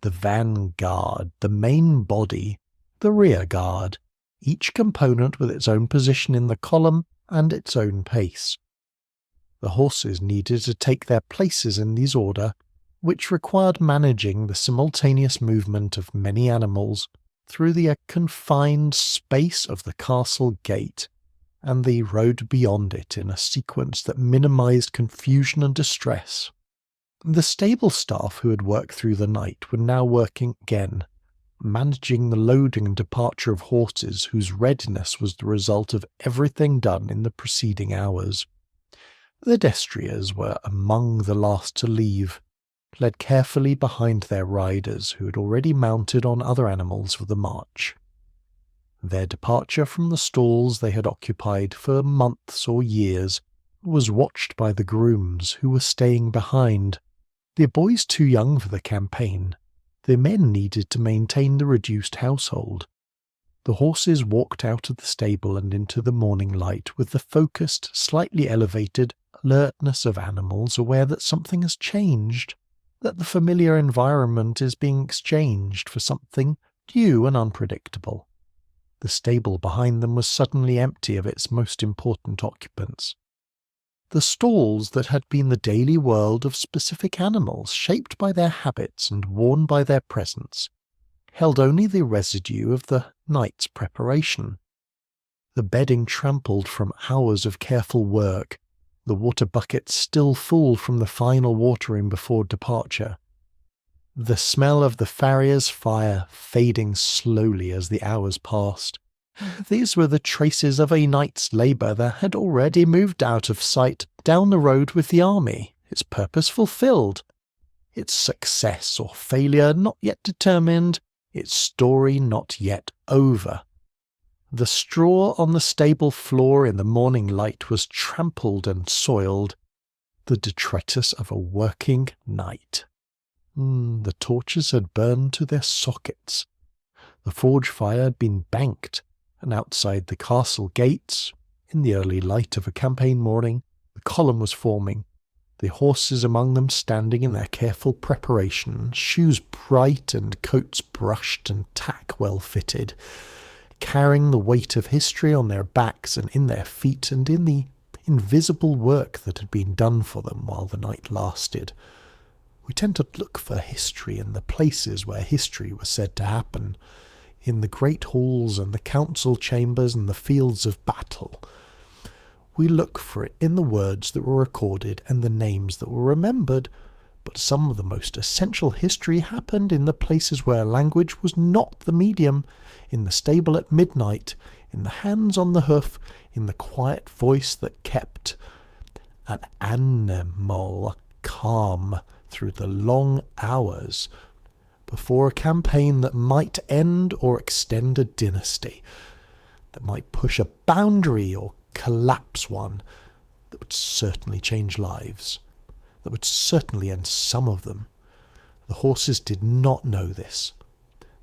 The vanguard, the main body, the rear guard, each component with its own position in the column and its own pace. The horses needed to take their places in this order, which required managing the simultaneous movement of many animals through the confined space of the castle gate and the road beyond it in a sequence that minimized confusion and distress. The stable staff who had worked through the night were now working again, managing the loading and departure of horses whose readiness was the result of everything done in the preceding hours. The destriers were among the last to leave, led carefully behind their riders who had already mounted on other animals for the march. Their departure from the stalls they had occupied for months or years was watched by the grooms who were staying behind. The boys too young for the campaign, the men needed to maintain the reduced household. The horses walked out of the stable and into the morning light with the focused, slightly elevated alertness of animals aware that something has changed, that the familiar environment is being exchanged for something new and unpredictable. The stable behind them was suddenly empty of its most important occupants. The stalls that had been the daily world of specific animals, shaped by their habits and worn by their presence, held only the residue of the night's preparation. The bedding trampled from hours of careful work, the water buckets still full from the final watering before departure. The smell of the farrier's fire fading slowly as the hours passed. These were the traces of a night's labour that had already moved out of sight down the road with the army, its purpose fulfilled, its success or failure not yet determined, its story not yet over. The straw on the stable floor in the morning light was trampled and soiled, the detritus of a working night. The torches had burned to their sockets. The forge fire had been banked, and outside the castle gates, in the early light of a campaign morning, the column was forming, the horses among them standing in their careful preparation, shoes bright and coats brushed and tack well fitted, carrying the weight of history on their backs and in their feet and in the invisible work that had been done for them while the night lasted. We tend to look for history in the places where history was said to happen, in the great halls and the council chambers and the fields of battle. We look for it in the words that were recorded and the names that were remembered, but some of the most essential history happened in the places where language was not the medium, in the stable at midnight, in the hands on the hoof, in the quiet voice that kept an animal calm through the long hours before a campaign that might end or extend a dynasty, that might push a boundary or collapse one, that would certainly change lives, that would certainly end some of them. The horses did not know this.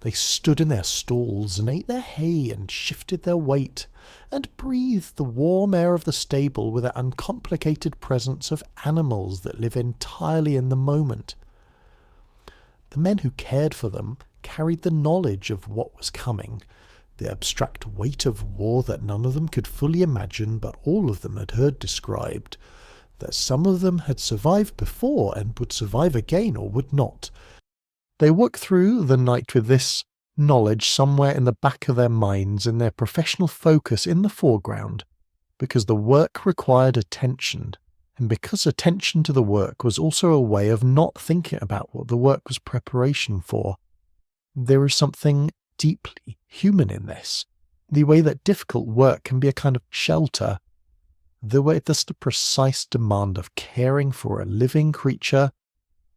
They stood in their stalls and ate their hay and shifted their weight and breathed the warm air of the stable with that uncomplicated presence of animals that live entirely in the moment. The men who cared for them carried the knowledge of what was coming, the abstract weight of war that none of them could fully imagine, but all of them had heard described, that some of them had survived before and would survive again or would not. They worked through the night with this knowledge somewhere in the back of their minds, and their professional focus in the foreground, because the work required attention, and because attention to the work was also a way of not thinking about what the work was preparation for. There is something deeply human in this, the way that difficult work can be a kind of shelter, the way that's the precise demand of caring for a living creature,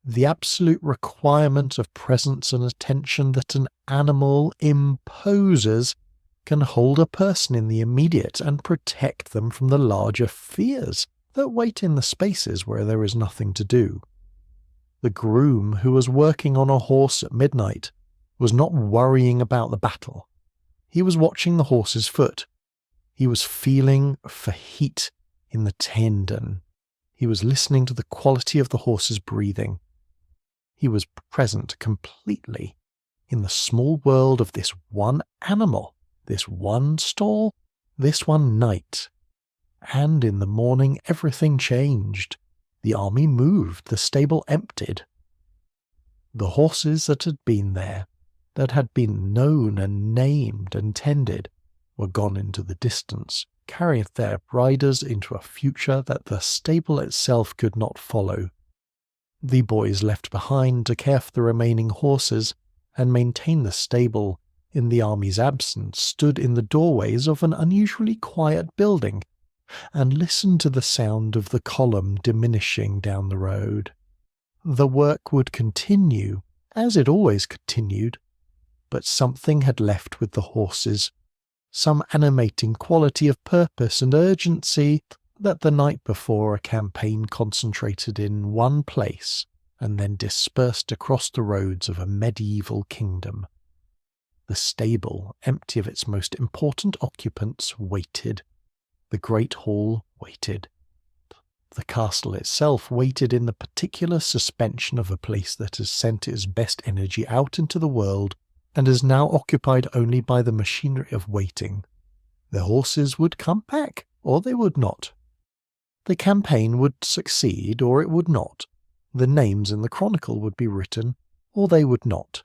the absolute requirement of presence and attention that an animal imposes can hold a person in the immediate and protect them from the larger fears that wait in the spaces where there is nothing to do. The groom who was working on a horse at midnight was not worrying about the battle. He was watching the horse's foot. He was feeling for heat in the tendon. He was listening to the quality of the horse's breathing. He was present completely in the small world of this one animal, this one stall, this one night. And in the morning everything changed. The army moved, the stable emptied. The horses that had been there, that had been known and named and tended, were gone into the distance, carrying their riders into a future that the stable itself could not follow. The boys left behind to care for the remaining horses and maintain the stable in the army's absence stood in the doorways of an unusually quiet building and listened to the sound of the column diminishing down the road. The work would continue, as it always continued, but something had left with the horses, some animating quality of purpose and urgency that the night before a campaign concentrated in one place and then dispersed across the roads of a medieval kingdom. The stable, empty of its most important occupants, waited. The great hall waited. The castle itself waited in the particular suspension of a place that has sent its best energy out into the world and is now occupied only by the machinery of waiting. The horses would come back, or they would not. The campaign would succeed, or it would not. The names in the chronicle would be written, or they would not.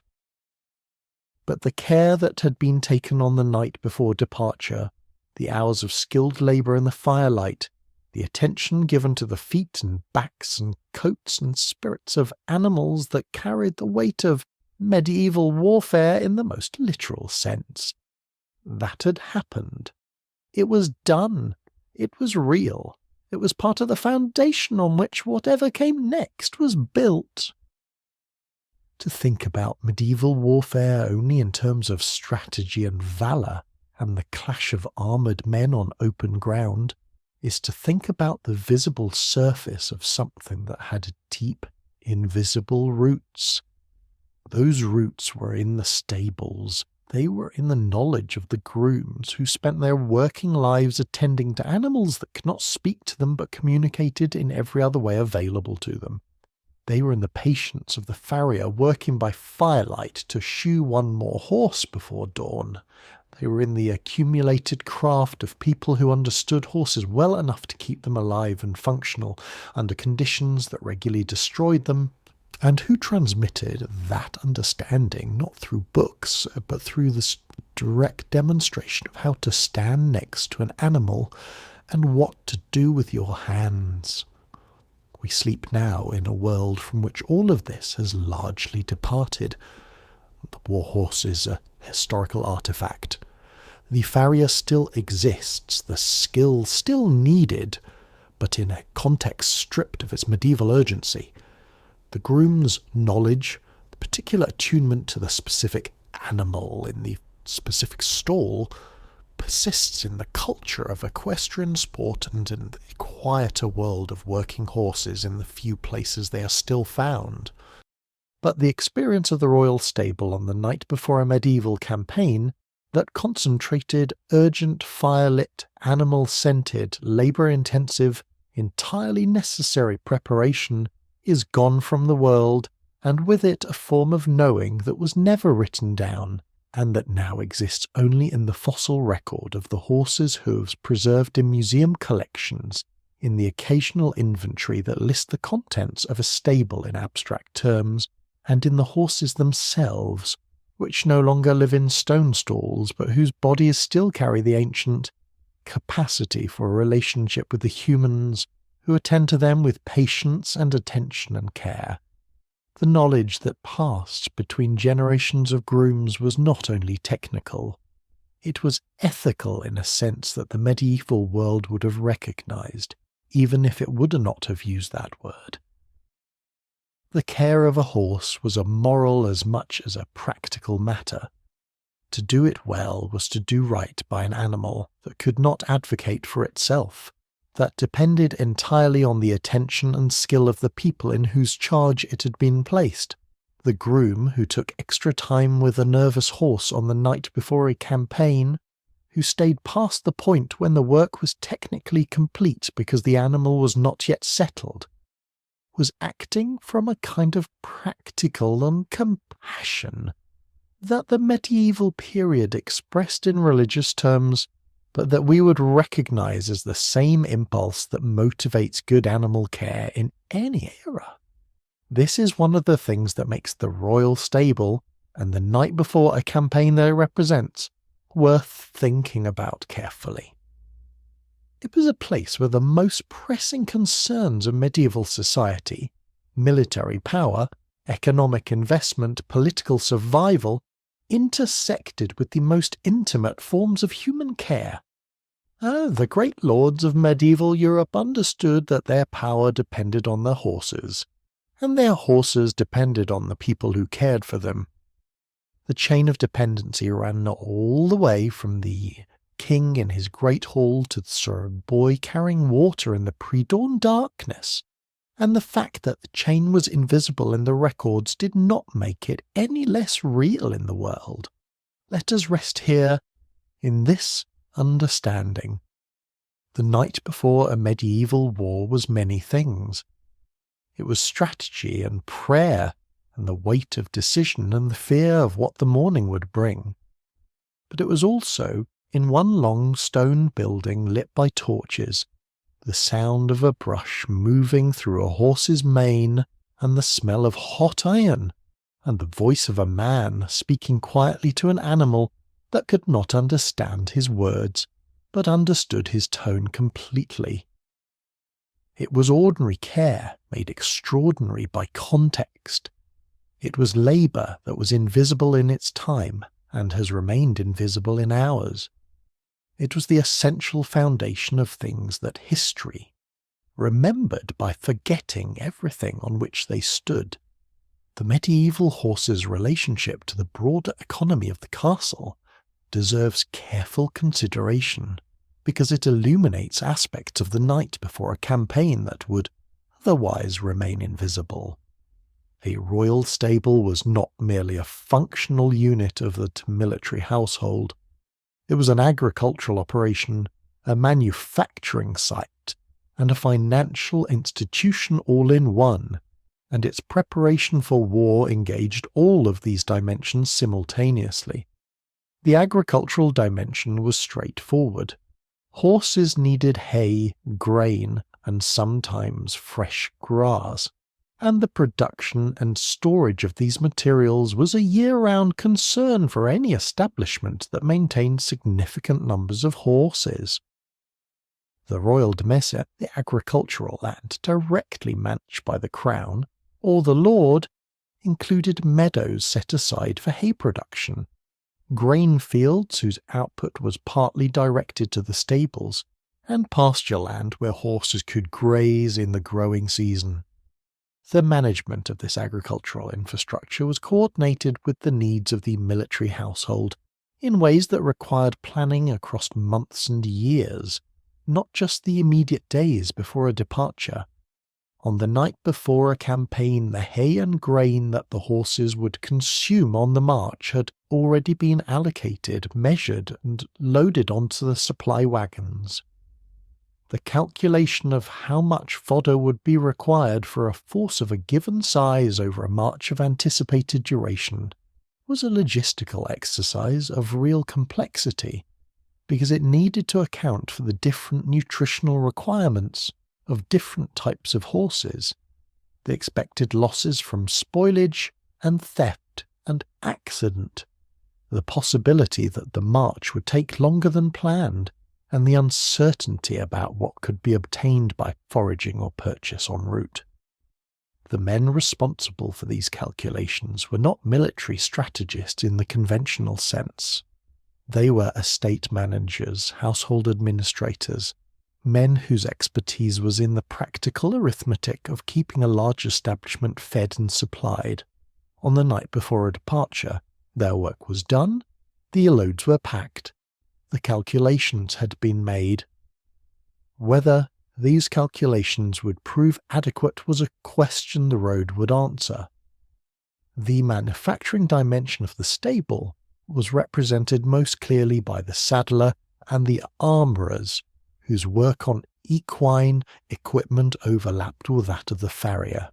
But the care that had been taken on the night before departure, the hours of skilled labour in the firelight, the attention given to the feet and backs and coats and spirits of animals that carried the weight of medieval warfare in the most literal sense. That had happened. It was done. It was real. It was part of the foundation on which whatever came next was built. To think about medieval warfare only in terms of strategy and valour and the clash of armoured men on open ground is to think about the visible surface of something that had deep, invisible roots. Those roots were in the stables. They were in the knowledge of the grooms who spent their working lives attending to animals that could not speak to them but communicated in every other way available to them. They were in the patience of the farrier working by firelight to shoe one more horse before dawn. They were in the accumulated craft of people who understood horses well enough to keep them alive and functional under conditions that regularly destroyed them, and who transmitted that understanding not through books, but through this direct demonstration of how to stand next to an animal and what to do with your hands. We sleep now in a world from which all of this has largely departed. The war horse is a historical artifact. The farrier still exists, the skill still needed, but in a context stripped of its medieval urgency. The groom's knowledge, the particular attunement to the specific animal in the specific stall, persists in the culture of equestrian sport and in the quieter world of working horses in the few places they are still found. But the experience of the royal stable on the night before a medieval campaign that concentrated urgent, fire-lit, animal-scented, labour-intensive, entirely necessary preparation is gone from the world, and with it a form of knowing that was never written down, and that now exists only in the fossil record of the horses' hooves preserved in museum collections, in the occasional inventory that lists the contents of a stable in abstract terms, and in the horses themselves, which no longer live in stone stalls, but whose bodies still carry the ancient capacity for a relationship with the humans who attend to them with patience and attention and care. The knowledge that passed between generations of grooms was not only technical, it was ethical in a sense that the medieval world would have recognized, even if it would not have used that word. The care of a horse was a moral as much as a practical matter. To do it well was to do right by an animal that could not advocate for itself, that depended entirely on the attention and skill of the people in whose charge it had been placed. The groom who took extra time with a nervous horse on the night before a campaign, who stayed past the point when the work was technically complete because the animal was not yet settled, was acting from a kind of practical and compassion that the medieval period expressed in religious terms, but that we would recognize as the same impulse that motivates good animal care in any era. This is one of the things that makes the royal stable, and the night before a campaign that it represents, worth thinking about carefully. It was a place where the most pressing concerns of medieval society, military power, economic investment, political survival, intersected with the most intimate forms of human care. The great lords of medieval Europe understood that their power depended on their horses, and their horses depended on the people who cared for them. The chain of dependency ran all the way from the king in his great hall to the servant boy carrying water in the pre-dawn darkness, and the fact that the chain was invisible in the records did not make it any less real in the world. let us rest here in this understanding. The night before a medieval war was many things. It was strategy and prayer and the weight of decision and the fear of what the morning would bring. But it was also, in one long stone building lit by torches, the sound of a brush moving through a horse's mane and the smell of hot iron and the voice of a man speaking quietly to an animal that could not understand his words, but understood his tone completely. It was ordinary care made extraordinary by context. It was labour that was invisible in its time and has remained invisible in ours. It was the essential foundation of things that history, remembered by forgetting everything on which they stood. The medieval horse's relationship to the broader economy of the castle deserves careful consideration, because it illuminates aspects of the night before a campaign that would otherwise remain invisible. A royal stable was not merely a functional unit of the military household. It was an agricultural operation, a manufacturing site, and a financial institution all in one, and its preparation for war engaged all of these dimensions simultaneously. The agricultural dimension was straightforward. Horses needed hay, grain, and sometimes fresh grass, and the production and storage of these materials was a year-round concern for any establishment that maintained significant numbers of horses. The royal demesne, the agricultural land directly managed by the crown, or the lord, included meadows set aside for hay production, grain fields whose output was partly directed to the stables, and pasture land where horses could graze in the growing season. The management of this agricultural infrastructure was coordinated with the needs of the military household in ways that required planning across months and years, not just the immediate days before a departure. On the night before a campaign, the hay and grain that the horses would consume on the march had already been allocated, measured, and loaded onto the supply wagons. The calculation of how much fodder would be required for a force of a given size over a march of anticipated duration was a logistical exercise of real complexity, because it needed to account for the different nutritional requirements of different types of horses, the expected losses from spoilage and theft and accident, the possibility that the march would take longer than planned, and the uncertainty about what could be obtained by foraging or purchase en route. The men responsible for these calculations were not military strategists in the conventional sense. They were estate managers, household administrators, men whose expertise was in the practical arithmetic of keeping a large establishment fed and supplied. On the night before a departure, their work was done, the loads were packed, the calculations had been made. Whether these calculations would prove adequate was a question the road would answer. The manufacturing dimension of the stable was represented most clearly by the saddler and the armourers, whose work on equine equipment overlapped with that of the farrier.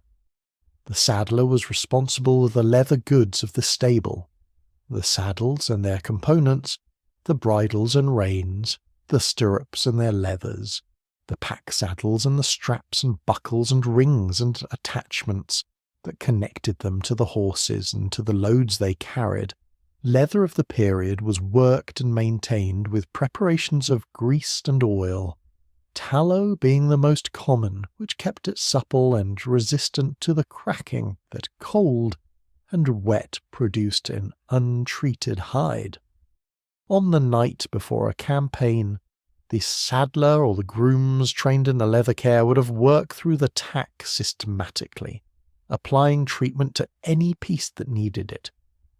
The saddler was responsible for the leather goods of the stable, the saddles and their components, the bridles and reins, the stirrups and their leathers, the pack saddles and the straps and buckles and rings and attachments that connected them to the horses and to the loads they carried. Leather of the period was worked and maintained with preparations of grease and oil, tallow being the most common, which kept it supple and resistant to the cracking that cold and wet produced in untreated hide. On the night before a campaign, the saddler or the grooms trained in the leather care would have worked through the tack systematically, applying treatment to any piece that needed it,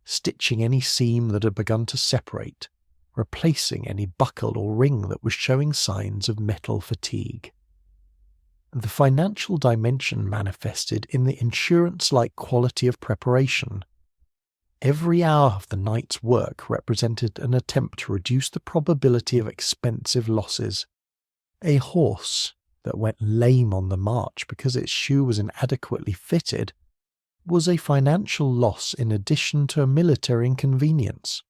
stitching any seam that had begun to separate, replacing any buckle or ring that was showing signs of metal fatigue. The financial dimension manifested in the insurance-like quality of preparation. Every hour of the night's work represented an attempt to reduce the probability of expensive losses. A horse that went lame on the march because its shoe was inadequately fitted was a financial loss in addition to a military inconvenience.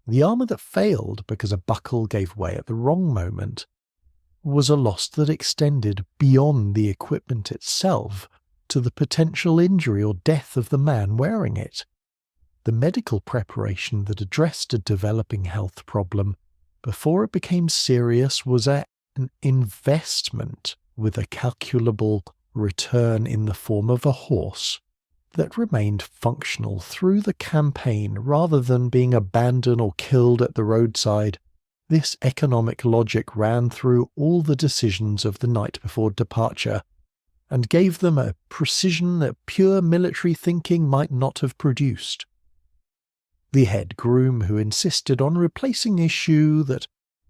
The armour that failed because a buckle gave way at the wrong moment was a loss that extended beyond the equipment itself to the potential injury or death of the man wearing it. The medical preparation that addressed a developing health problem before it became serious was an investment with a calculable return in the form of a horse that remained functional through the campaign rather than being abandoned or killed at the roadside. This economic logic ran through all the decisions of the night before departure, and gave them a precision that pure military thinking might not have produced. The head groom, who insisted on replacing a shoe that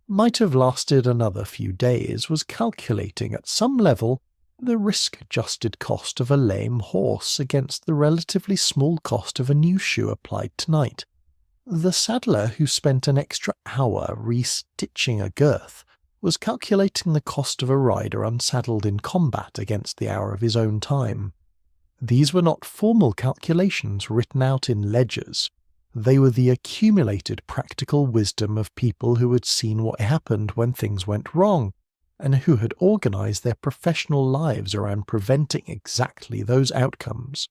might have lasted another few days, was calculating at some level the risk-adjusted cost of a lame horse against the relatively small cost of a new shoe applied tonight. The saddler, who spent an extra hour restitching a girth, was calculating the cost of a rider unsaddled in combat against the hour of his own time. These were not formal calculations written out in ledgers. They were the accumulated practical wisdom of people who had seen what happened when things went wrong, and who had organized their professional lives around preventing exactly those outcomes.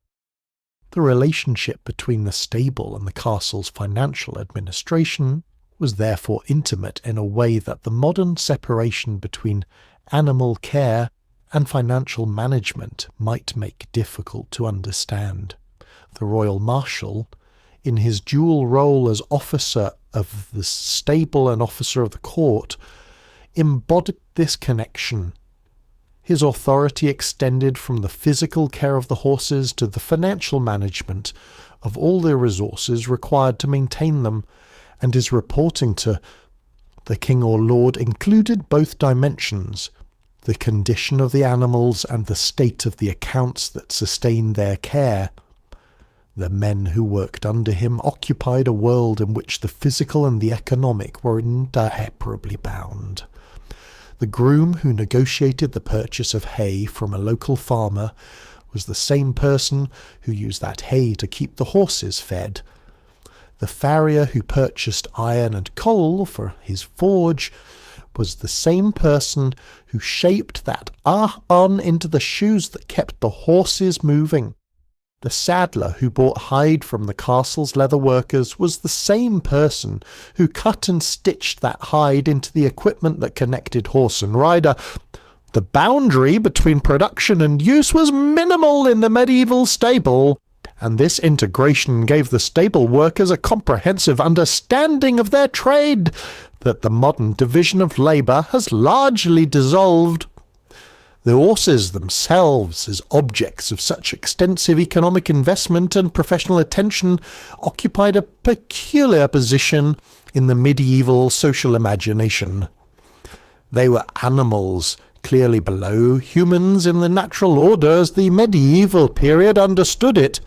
The relationship between the stable and the castle's financial administration was therefore intimate in a way that the modern separation between animal care and financial management might make difficult to understand. The Royal Marshal, in his dual role as officer of the stable and officer of the court, embodied this connection. His authority extended from the physical care of the horses to the financial management of all the resources required to maintain them, and his reporting to the king or lord included both dimensions, the condition of the animals and the state of the accounts that sustained their care. The men who worked under him occupied a world in which the physical and the economic were inseparably bound. The groom who negotiated the purchase of hay from a local farmer was the same person who used that hay to keep the horses fed. The farrier who purchased iron and coal for his forge was the same person who shaped that iron into the shoes that kept the horses moving. The saddler who bought hide from the castle's leather workers was the same person who cut and stitched that hide into the equipment that connected horse and rider. The boundary between production and use was minimal in the medieval stable, and this integration gave the stable workers a comprehensive understanding of their trade that the modern division of labour has largely dissolved. The horses themselves, as objects of such extensive economic investment and professional attention, occupied a peculiar position in the medieval social imagination. They were animals, clearly below humans in the natural order as the medieval period understood it,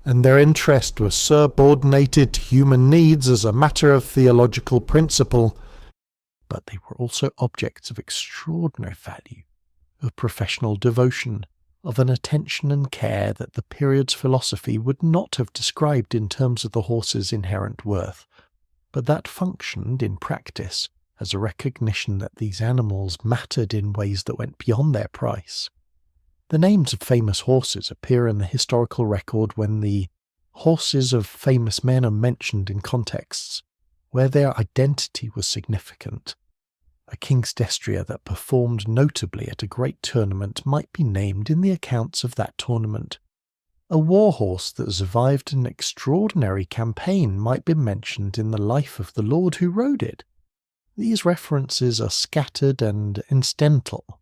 and their interest was subordinated to human needs as a matter of theological principle. But they were also objects of extraordinary value, of professional devotion, of an attention and care that the period's philosophy would not have described in terms of the horse's inherent worth, but that functioned in practice as a recognition that these animals mattered in ways that went beyond their price. The names of famous horses appear in the historical record when the horses of famous men are mentioned in contexts where their identity was significant. A king's destrier that performed notably at a great tournament might be named in the accounts of that tournament. A war horse that survived an extraordinary campaign might be mentioned in the life of the lord who rode it. These references are scattered and incidental,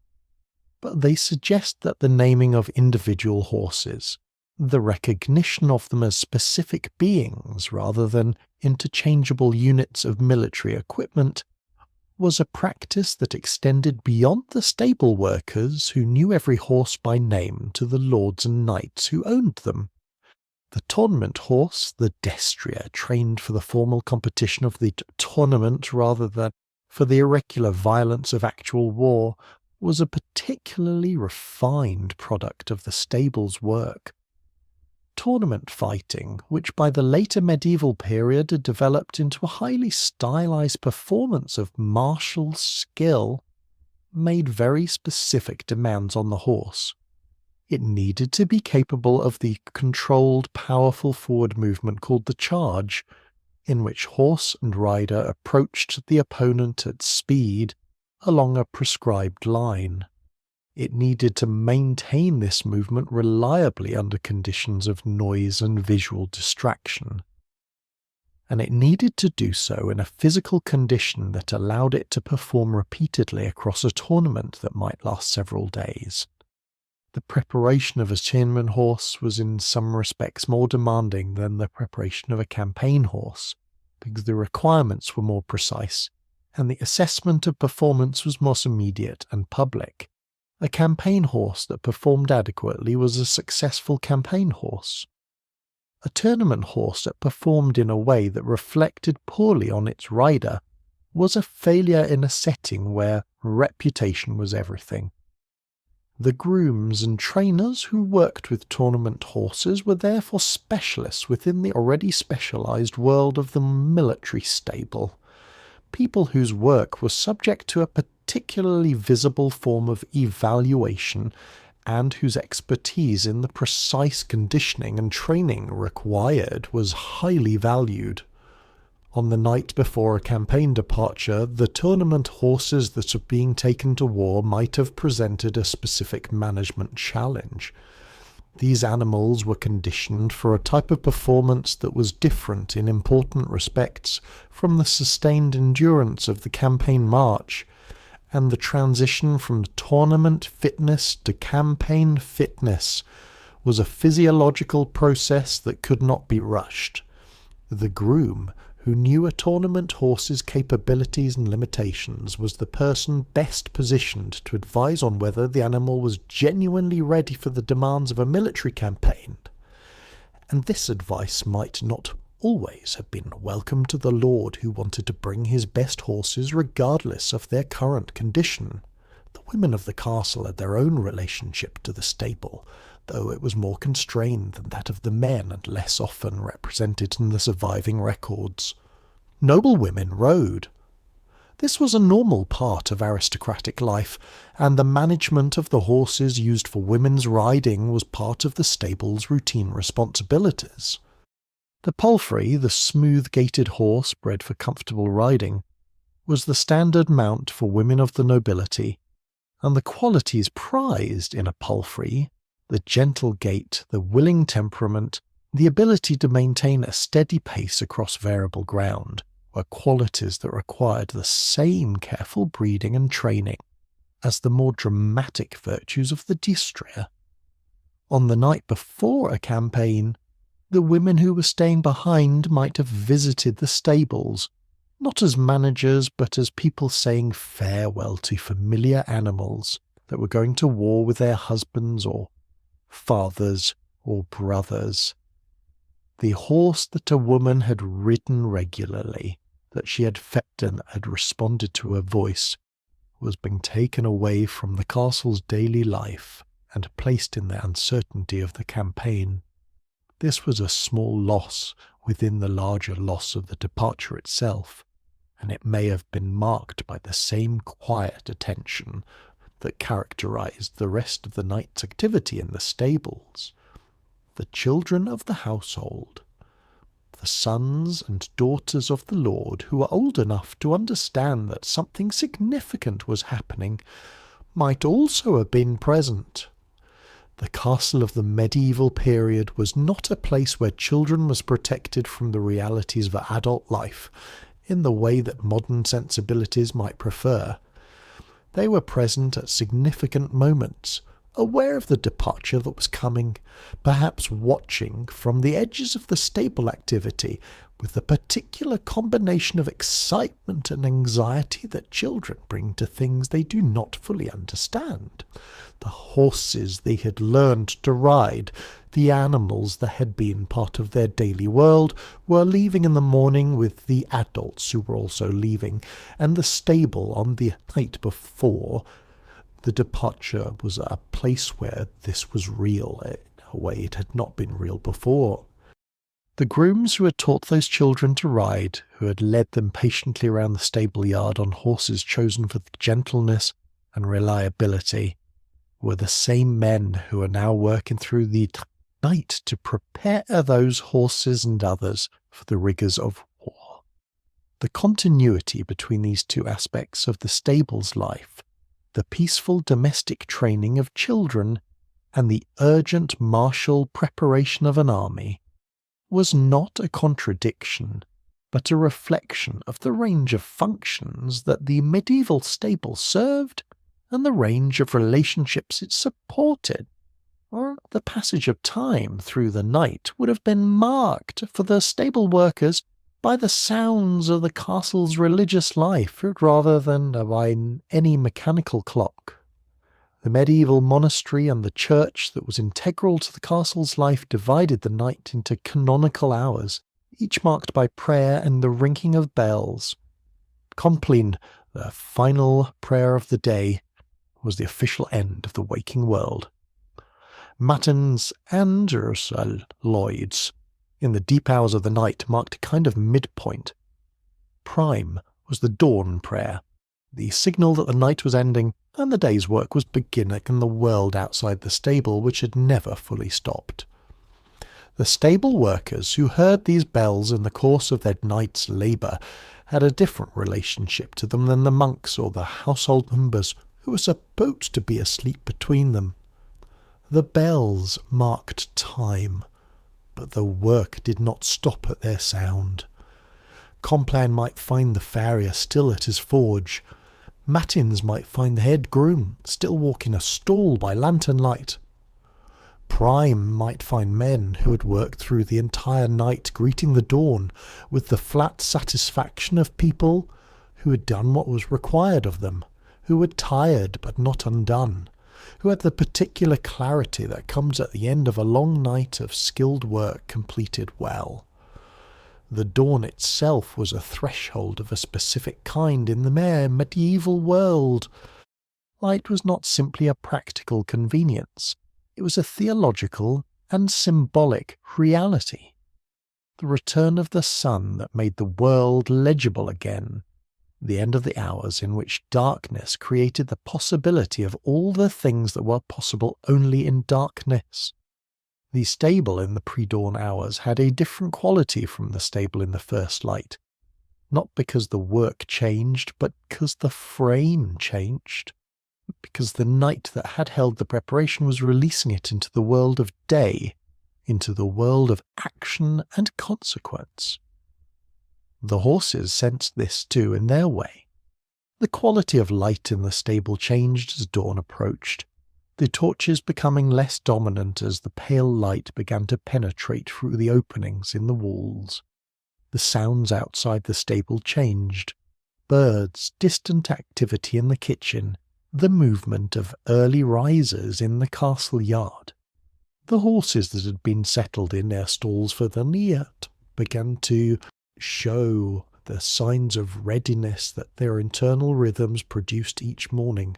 but they suggest that the naming of individual horses, the recognition of them as specific beings rather than interchangeable units of military equipment, was a practice that extended beyond the stable workers who knew every horse by name to the lords and knights who owned them. The tournament horse, the destrier, trained for the formal competition of the tournament rather than for the irregular violence of actual war, was a particularly refined product of the stable's work. Tournament fighting, which by the later medieval period had developed into a highly stylized performance of martial skill, made very specific demands on the horse. It needed to be capable of the controlled, powerful forward movement called the charge, in which horse and rider approached the opponent at speed along a prescribed line. It needed to maintain this movement reliably under conditions of noise and visual distraction. And it needed to do so in a physical condition that allowed it to perform repeatedly across a tournament that might last several days. The preparation of a tournament horse was in some respects more demanding than the preparation of a campaign horse, because the requirements were more precise, and the assessment of performance was more immediate and public. A campaign horse that performed adequately was a successful campaign horse. A tournament horse that performed in a way that reflected poorly on its rider was a failure in a setting where reputation was everything. The grooms and trainers who worked with tournament horses were therefore specialists within the already specialized world of the military stable, people whose work was subject to a particularly visible form of evaluation and whose expertise in the precise conditioning and training required was highly valued. On the night before a campaign departure, the tournament horses that were being taken to war might have presented a specific management challenge. These animals were conditioned for a type of performance that was different in important respects from the sustained endurance of the campaign march, and the transition from tournament fitness to campaign fitness was a physiological process that could not be rushed. The groom, who knew a tournament horse's capabilities and limitations, was the person best positioned to advise on whether the animal was genuinely ready for the demands of a military campaign. And this advice might not always have been welcome to the lord who wanted to bring his best horses regardless of their current condition. The women of the castle had their own relationship to the stable, though it was more constrained than that of the men and less often represented in the surviving records. Noble women rode. This was a normal part of aristocratic life, and the management of the horses used for women's riding was part of the stable's routine responsibilities. The palfrey, the smooth-gaited horse bred for comfortable riding, was the standard mount for women of the nobility, and the qualities prized in a palfrey, the gentle gait, the willing temperament, the ability to maintain a steady pace across variable ground, were qualities that required the same careful breeding and training as the more dramatic virtues of the destrier. On the night before a campaign, the women who were staying behind might have visited the stables, not as managers but as people saying farewell to familiar animals that were going to war with their husbands or fathers or brothers. The horse that a woman had ridden regularly, that she had fed and had responded to her voice, was being taken away from the castle's daily life and placed in the uncertainty of the campaign. This was a small loss within the larger loss of the departure itself, and it may have been marked by the same quiet attention that characterized the rest of the night's activity in the stables. The children of the household, the sons and daughters of the lord who were old enough to understand that something significant was happening, might also have been present. The castle of the medieval period was not a place where children was protected from the realities of adult life in the way that modern sensibilities might prefer. They were present at significant moments, aware of the departure that was coming, perhaps watching from the edges of the stable activity with the particular combination of excitement and anxiety that children bring to things they do not fully understand. The horses they had learned to ride, The animals that had been part of their daily world were leaving in the morning with the adults who were also leaving, and the stable on the night before the departure was a place where this was real in a way it had not been real before. The grooms who had taught those children to ride, who had led them patiently around the stable yard on horses chosen for gentleness and reliability, were the same men who are now working through the night to prepare those horses and others for the rigours of war. The continuity between these two aspects of the stable's life, the peaceful domestic training of children and the urgent martial preparation of an army, was not a contradiction, but a reflection of the range of functions that the medieval stable served and the range of relationships it supported. Or the passage of time through the night would have been marked for the stable workers by the sounds of the castle's religious life rather than by any mechanical clock. The medieval monastery and the church that was integral to the castle's life divided the night into canonical hours, each marked by prayer and the ringing of bells. Compline, the final prayer of the day, was the official end of the waking world. Matins and Lloyds, in the deep hours of the night, marked a kind of midpoint. Prime was the dawn prayer, the signal that the night was ending and the day's work was beginning in the world outside the stable, which had never fully stopped. The stable workers who heard these bells in the course of their night's labour had a different relationship to them than the monks or the household members who were supposed to be asleep between them. The bells marked time, but the work did not stop at their sound. Compline might find the farrier still at his forge. Matins might find the head groom still walking a stall by lantern light. Prime might find men who had worked through the entire night greeting the dawn with the flat satisfaction of people who had done what was required of them, who were tired but not undone, who had the particular clarity that comes at the end of a long night of skilled work completed well. The dawn itself was a threshold of a specific kind in the mere medieval world. Light was not simply a practical convenience, it was a theological and symbolic reality. The return of the sun that made the world legible again, the end of the hours in which darkness created the possibility of all the things that were possible only in darkness. The stable in the pre-dawn hours had a different quality from the stable in the first light, not because the work changed, but because the frame changed, because the night that had held the preparation was releasing it into the world of day, into the world of action and consequence. The horses sensed this too in their way. The quality of light in the stable changed as dawn approached, the torches becoming less dominant as the pale light began to penetrate through the openings in the walls. The sounds outside the stable changed. Birds, distant activity in the kitchen, the movement of early risers in the castle yard. The horses that had been settled in their stalls for the night began to show the signs of readiness that their internal rhythms produced each morning.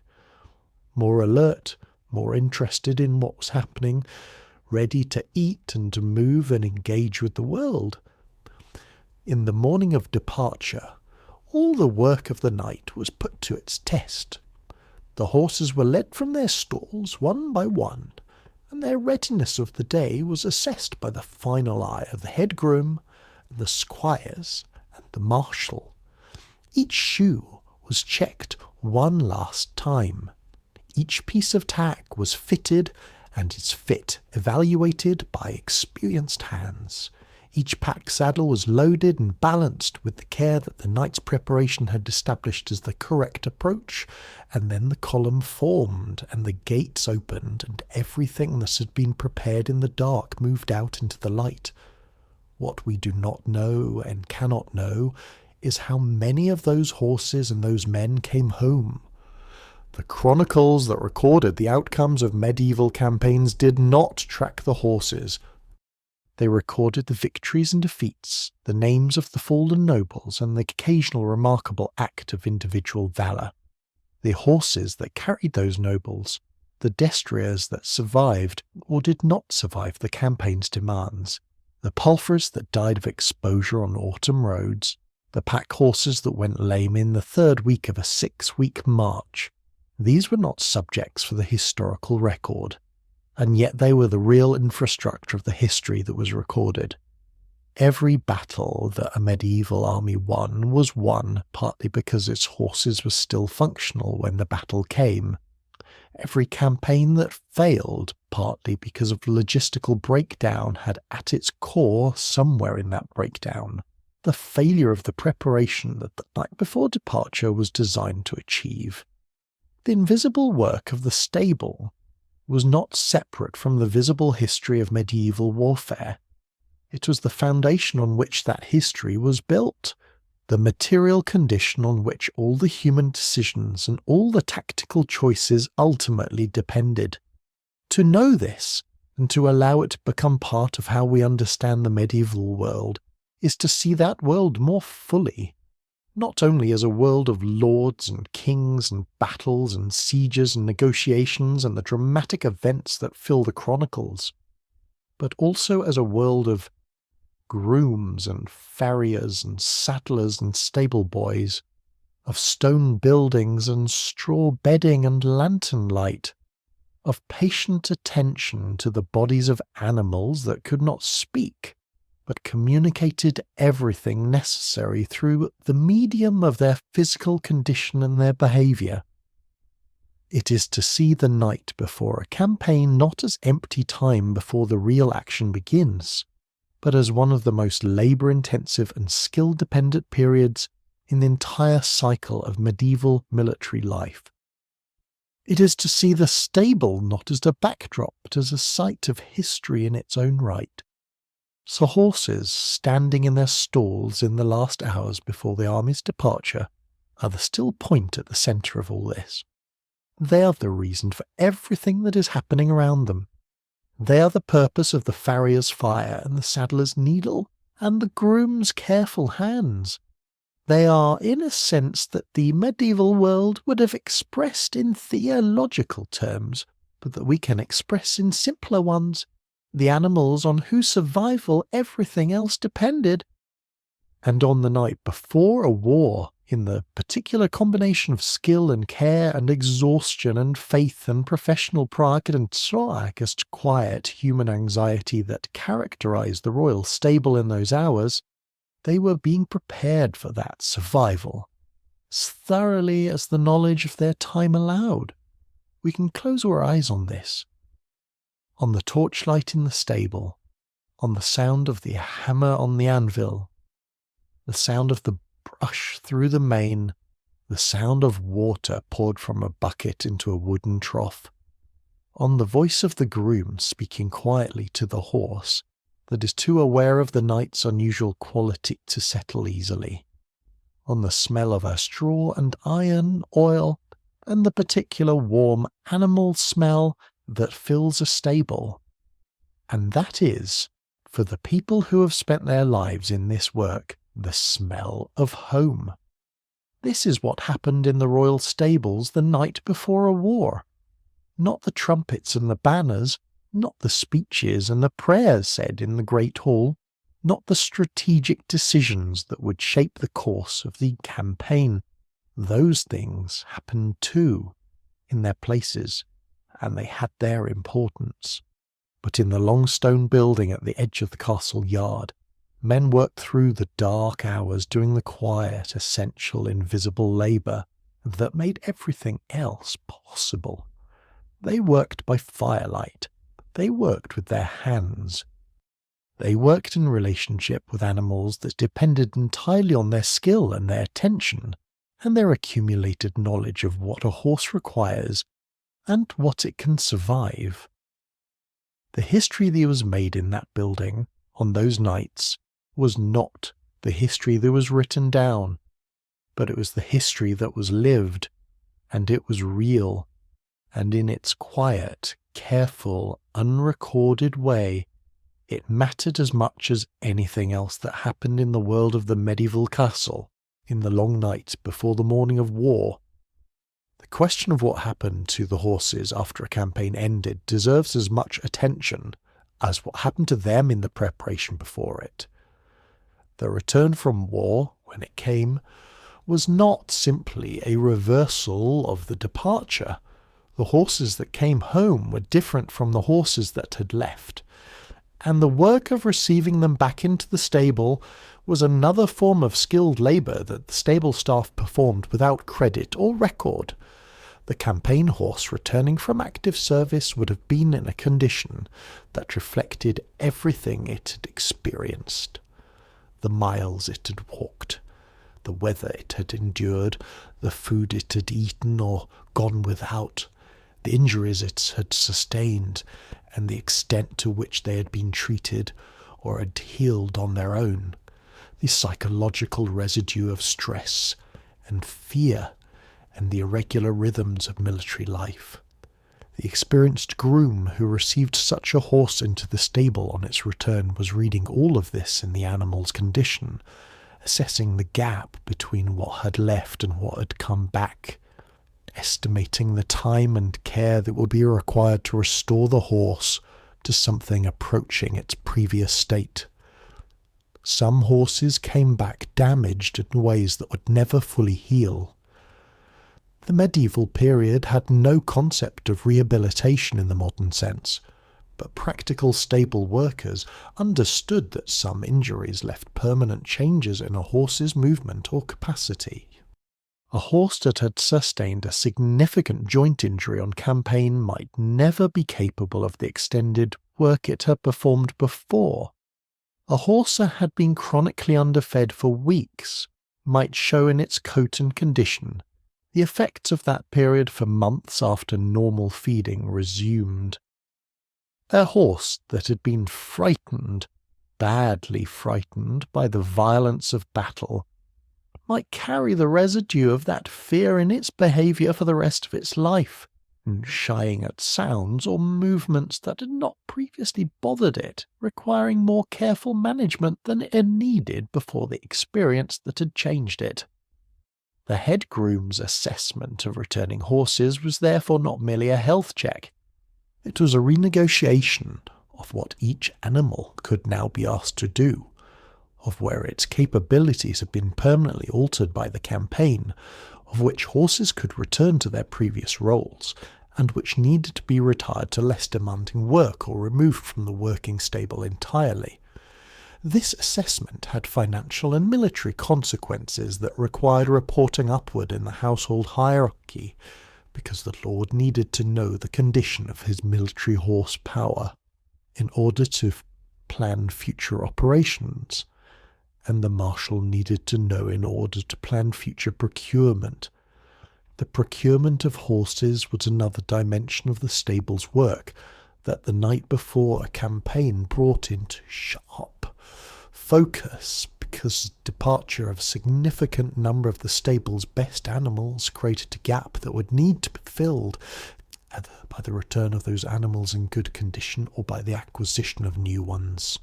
More alert, more interested in what was happening, ready to eat and to move and engage with the world. In the morning of departure, all the work of the night was put to its test. The horses were led from their stalls one by one, and their readiness of the day was assessed by the final eye of the head groom, the squires, and the marshal. Each shoe was checked one last time. Each piece of tack was fitted and its fit evaluated by experienced hands. Each pack saddle was loaded and balanced with the care that the night's preparation had established as the correct approach, and then the column formed and the gates opened and everything that had been prepared in the dark moved out into the light. What we do not know and cannot know is how many of those horses and those men came home. The chronicles that recorded the outcomes of medieval campaigns did not track the horses. They recorded the victories and defeats, the names of the fallen nobles, and the occasional remarkable act of individual valour. The horses that carried those nobles, the destriers that survived or did not survive the campaign's demands, the palfreys that died of exposure on autumn roads, the pack horses that went lame in the third week of a 6-week march. These were not subjects for the historical record, and yet they were the real infrastructure of the history that was recorded. Every battle that a medieval army won was won partly because its horses were still functional when the battle came. Every campaign that failed partly because of logistical breakdown had at its core, somewhere in that breakdown, the failure of the preparation that the night before departure was designed to achieve. The invisible work of the stable was not separate from the visible history of medieval warfare. It was the foundation on which that history was built, the material condition on which all the human decisions and all the tactical choices ultimately depended. To know this, and to allow it to become part of how we understand the medieval world, is to see that world more fully, not only as a world of lords and kings and battles and sieges and negotiations and the dramatic events that fill the chronicles, but also as a world of grooms and farriers and saddlers and stable boys, of stone buildings and straw bedding and lantern light, of patient attention to the bodies of animals that could not speak, but communicated everything necessary through the medium of their physical condition and their behaviour. It is to see the night before a campaign not as empty time before the real action begins, but as one of the most labour-intensive and skill-dependent periods in the entire cycle of medieval military life. It is to see the stable not as a backdrop, but as a site of history in its own right. So horses standing in their stalls in the last hours before the army's departure are the still point at the centre of all this. They are the reason for everything that is happening around them. They are the purpose of the farrier's fire and the saddler's needle and the groom's careful hands. They are, in a sense that the medieval world would have expressed in theological terms, but that we can express in simpler ones, the animals on whose survival everything else depended. And on the night before a war, in the particular combination of skill and care and exhaustion and faith and professional pride and just quiet human anxiety that characterized the royal stable in those hours, they were being prepared for that survival, as thoroughly as the knowledge of their time allowed. We can close our eyes on this. On the torchlight in the stable, on the sound of the hammer on the anvil, the sound of the brush through the mane, the sound of water poured from a bucket into a wooden trough, on the voice of the groom speaking quietly to the horse that is too aware of the night's unusual quality to settle easily, on the smell of a straw and iron, oil, and the particular warm animal smell that fills a stable. And that is, for the people who have spent their lives in this work, the smell of home. This is what happened in the royal stables the night before a war. Not the trumpets and the banners, not the speeches and the prayers said in the great hall, not the strategic decisions that would shape the course of the campaign. Those things happened too, in their places, and they had their importance. But in the long stone building at the edge of the castle yard, men worked through the dark hours doing the quiet, essential, invisible labour that made everything else possible. They worked by firelight. They worked with their hands. They worked in relationship with animals that depended entirely on their skill and their attention, and their accumulated knowledge of what a horse requires and what it can survive. The history that was made in that building on those nights was not the history that was written down, but it was the history that was lived, and it was real, and in its quiet, careful, unrecorded way, it mattered as much as anything else that happened in the world of the medieval castle in the long night before the morning of war. The question of what happened to the horses after a campaign ended deserves as much attention as what happened to them in the preparation before it. The return from war, when it came, was not simply a reversal of the departure. The horses that came home were different from the horses that had left, and the work of receiving them back into the stable was another form of skilled labour that the stable staff performed without credit or record. The campaign horse returning from active service would have been in a condition that reflected everything it had experienced. The miles it had walked, the weather it had endured, the food it had eaten or gone without, the injuries it had sustained, and the extent to which they had been treated or had healed on their own, the psychological residue of stress and fear, and the irregular rhythms of military life. The experienced groom who received such a horse into the stable on its return was reading all of this in the animal's condition, assessing the gap between what had left and what had come back, estimating the time and care that would be required to restore the horse to something approaching its previous state. Some horses came back damaged in ways that would never fully heal. The medieval period had no concept of rehabilitation in the modern sense, but practical stable workers understood that some injuries left permanent changes in a horse's movement or capacity. A horse that had sustained a significant joint injury on campaign might never be capable of the extended work it had performed before. A horse that had been chronically underfed for weeks might show in its coat and condition the effects of that period for months after normal feeding resumed. A horse that had been frightened, badly frightened, by the violence of battle might carry the residue of that fear in its behaviour for the rest of its life, shying at sounds or movements that had not previously bothered it, requiring more careful management than it had needed before the experience that had changed it. The head groom's assessment of returning horses was therefore not merely a health check. It was a renegotiation of what each animal could now be asked to do, of where its capabilities had been permanently altered by the campaign, of which horses could return to their previous roles, and which needed to be retired to less demanding work or removed from the working stable entirely. This assessment had financial and military consequences that required reporting upward in the household hierarchy, because the lord needed to know the condition of his military horsepower in order to plan future operations, and the marshal needed to know in order to plan future procurement. The procurement of horses was another dimension of the stable's work that the night before a campaign brought into sharp focus, because the departure of a significant number of the stable's best animals created a gap that would need to be filled, either by the return of those animals in good condition or by the acquisition of new ones.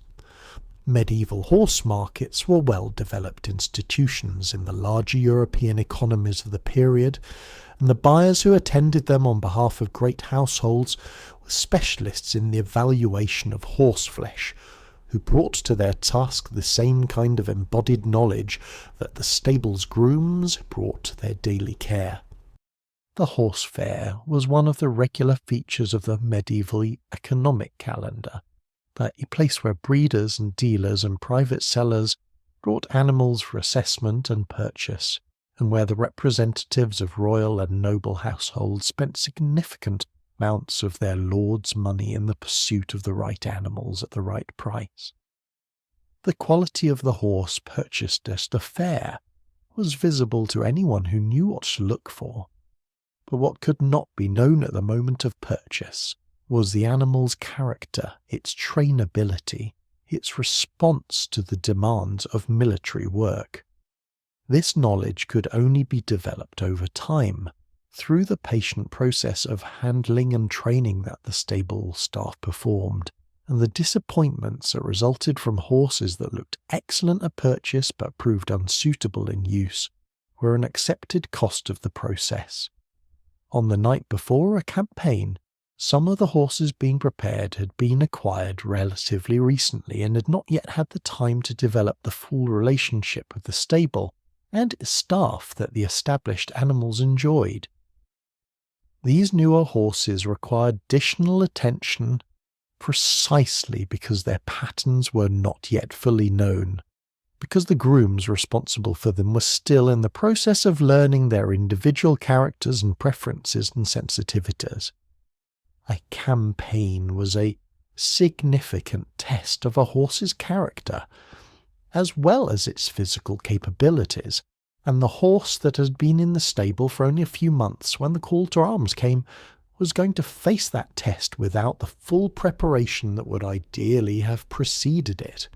Medieval horse markets were well-developed institutions in the larger European economies of the period, and the buyers who attended them on behalf of great households were specialists in the evaluation of horse flesh, who brought to their task the same kind of embodied knowledge that the stable's grooms brought to their daily care. The horse fair was one of the regular features of the medieval economic calendar, a place where breeders and dealers and private sellers brought animals for assessment and purchase, and where the representatives of royal and noble households spent significant amounts of their lord's money in the pursuit of the right animals at the right price. The quality of the horse purchased at a fair was visible to anyone who knew what to look for, but what could not be known at the moment of purchase was the animal's character, its trainability, its response to the demands of military work. This knowledge could only be developed over time, through the patient process of handling and training that the stable staff performed, and the disappointments that resulted from horses that looked excellent at purchase but proved unsuitable in use were an accepted cost of the process. On the night before a campaign, some of the horses being prepared had been acquired relatively recently and had not yet had the time to develop the full relationship with the stable and its staff that the established animals enjoyed. These newer horses required additional attention precisely because their patterns were not yet fully known, because the grooms responsible for them were still in the process of learning their individual characters and preferences and sensitivities. A campaign was a significant test of a horse's character, as well as its physical capabilities, and the horse that had been in the stable for only a few months when the call to arms came was going to face that test without the full preparation that would ideally have preceded it.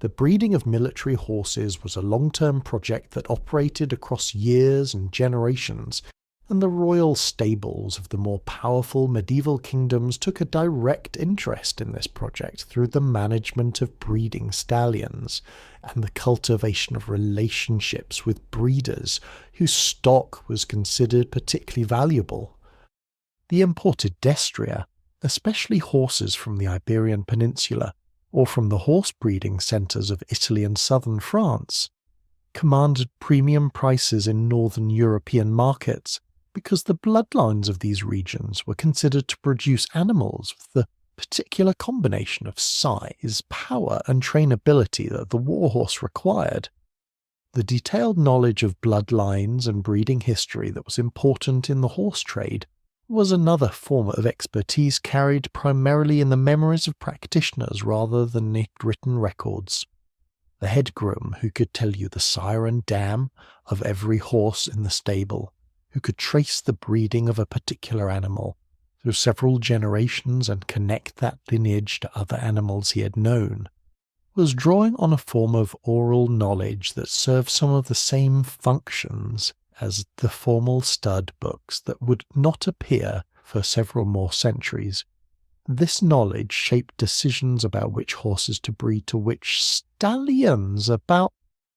The breeding of military horses was a long-term project that operated across years and generations, and the royal stables of the more powerful medieval kingdoms took a direct interest in this project through the management of breeding stallions and the cultivation of relationships with breeders whose stock was considered particularly valuable. The imported destrier, especially horses from the Iberian Peninsula or from the horse breeding centres of Italy and southern France, commanded premium prices in northern European markets because the bloodlines of these regions were considered to produce animals with the particular combination of size, power, and trainability that the warhorse required. The detailed knowledge of bloodlines and breeding history that was important in the horse trade was another form of expertise carried primarily in the memories of practitioners rather than in written records. The head groom, who could tell you the sire and dam of every horse in the stable, who could trace the breeding of a particular animal through several generations and connect that lineage to other animals he had known, was drawing on a form of oral knowledge that served some of the same functions as the formal stud books that would not appear for several more centuries. This knowledge shaped decisions about which horses to breed to which stallions, about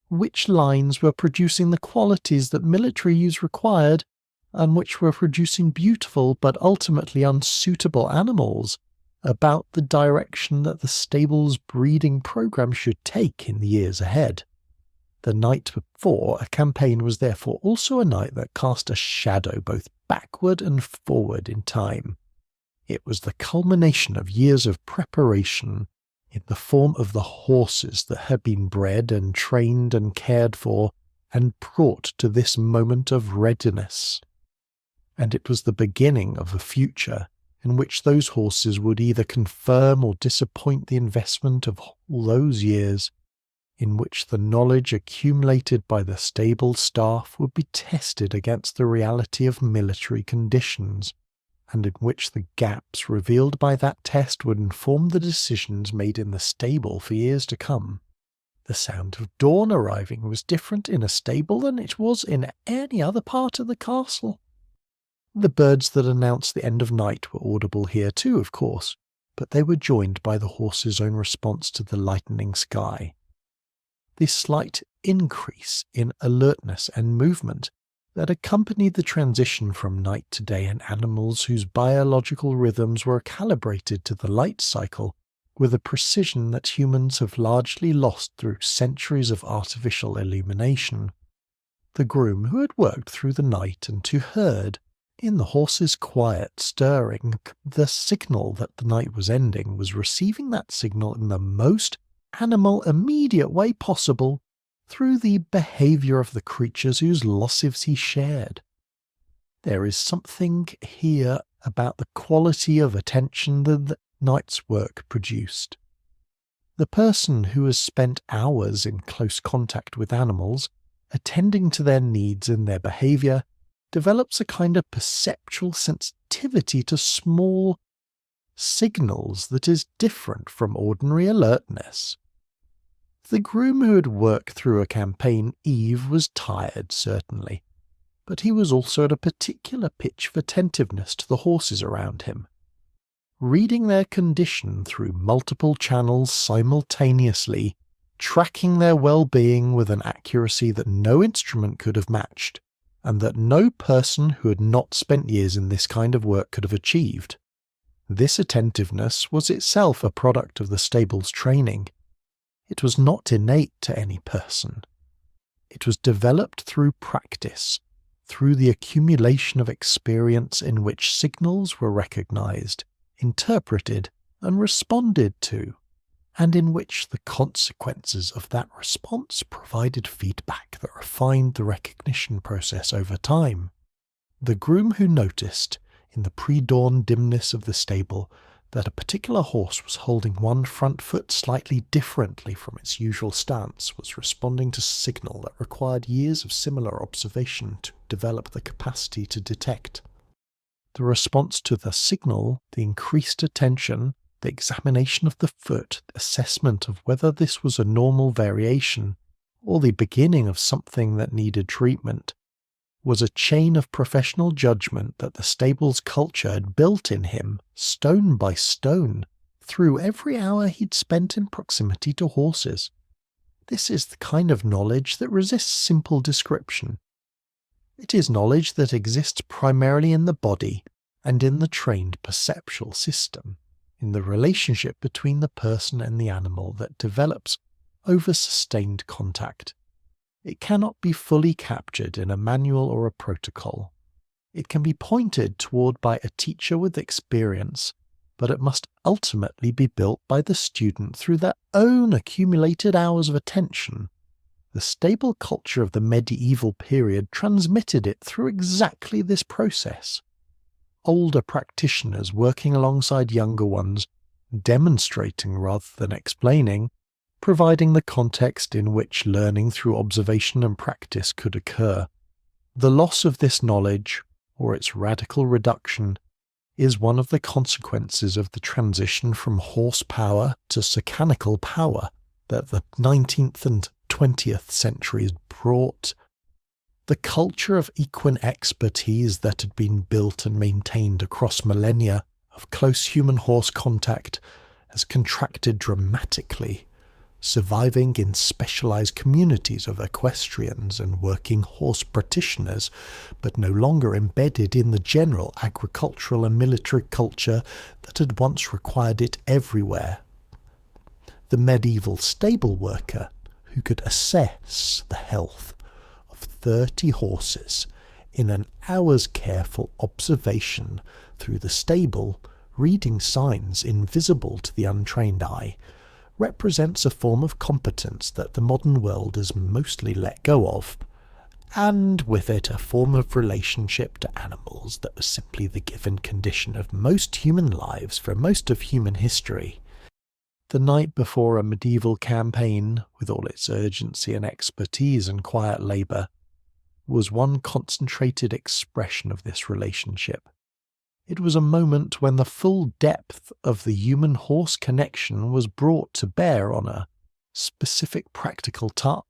which lines were producing the qualities that military use required, and which were producing beautiful but ultimately unsuitable animals, about the direction that the stable's breeding program should take in the years ahead. The night before a campaign was therefore also a night that cast a shadow both backward and forward in time. It was the culmination of years of preparation in the form of the horses that had been bred and trained and cared for and brought to this moment of readiness. And it was the beginning of a future in which those horses would either confirm or disappoint the investment of all those years, in which the knowledge accumulated by the stable staff would be tested against the reality of military conditions, and in which the gaps revealed by that test would inform the decisions made in the stable for years to come. The sound of dawn arriving was different in a stable than it was in any other part of the castle. The birds that announced the end of night were audible here too, of course, but they were joined by the horse's own response to the lightening sky. This slight increase in alertness and movement that accompanied the transition from night to day in animals whose biological rhythms were calibrated to the light cycle with a precision that humans have largely lost through centuries of artificial illumination. The groom who had worked through the night and who heard, in the horse's quiet stirring, the signal that the night was ending, was receiving that signal in the most animal immediate way possible through the behaviour of the creatures whose losses he shared. There is something here about the quality of attention that the night's work produced. The person who has spent hours in close contact with animals, attending to their needs and their behaviour, develops a kind of perceptual sensitivity to small signals that is different from ordinary alertness. The groom who had worked through a campaign eve was tired, certainly, but he was also at a particular pitch of attentiveness to the horses around him. Reading their condition through multiple channels simultaneously, tracking their well-being with an accuracy that no instrument could have matched, and that no person who had not spent years in this kind of work could have achieved. This attentiveness was itself a product of the stable's training. It was not innate to any person. It was developed through practice, through the accumulation of experience in which signals were recognized, interpreted, and responded to, and in which the consequences of that response provided feedback that refined the recognition process over time. The groom who noticed, in the pre-dawn dimness of the stable, that a particular horse was holding one front foot slightly differently from its usual stance was responding to a signal that required years of similar observation to develop the capacity to detect. The response to the signal, the increased attention, the examination of the foot, the assessment of whether this was a normal variation or the beginning of something that needed treatment, was a chain of professional judgment that the stable's culture had built in him, stone by stone, through every hour he'd spent in proximity to horses. This is the kind of knowledge that resists simple description. It is knowledge that exists primarily in the body and in the trained perceptual system, in the relationship between the person and the animal that develops over sustained contact. It cannot be fully captured in a manual or a protocol. It can be pointed toward by a teacher with experience, but it must ultimately be built by the student through their own accumulated hours of attention. The stable culture of the medieval period transmitted it through exactly this process. Older practitioners working alongside younger ones, demonstrating rather than explaining, providing the context in which learning through observation and practice could occur. The loss of this knowledge, or its radical reduction, is one of the consequences of the transition from horsepower to mechanical power that the 19th and 20th centuries brought. The culture of equine expertise that had been built and maintained across millennia of close human-horse contact has contracted dramatically, surviving in specialized communities of equestrians and working horse practitioners, but no longer embedded in the general agricultural and military culture that had once required it everywhere. The medieval stable worker, who could assess the health of 30 horses in an hour's careful observation through the stable, reading signs invisible to the untrained eye, represents a form of competence that the modern world has mostly let go of, and with it a form of relationship to animals that was simply the given condition of most human lives for most of human history. The night before a medieval campaign, with all its urgency and expertise and quiet labour, was one concentrated expression of this relationship. It was a moment when the full depth of the human-horse connection was brought to bear on a specific practical task,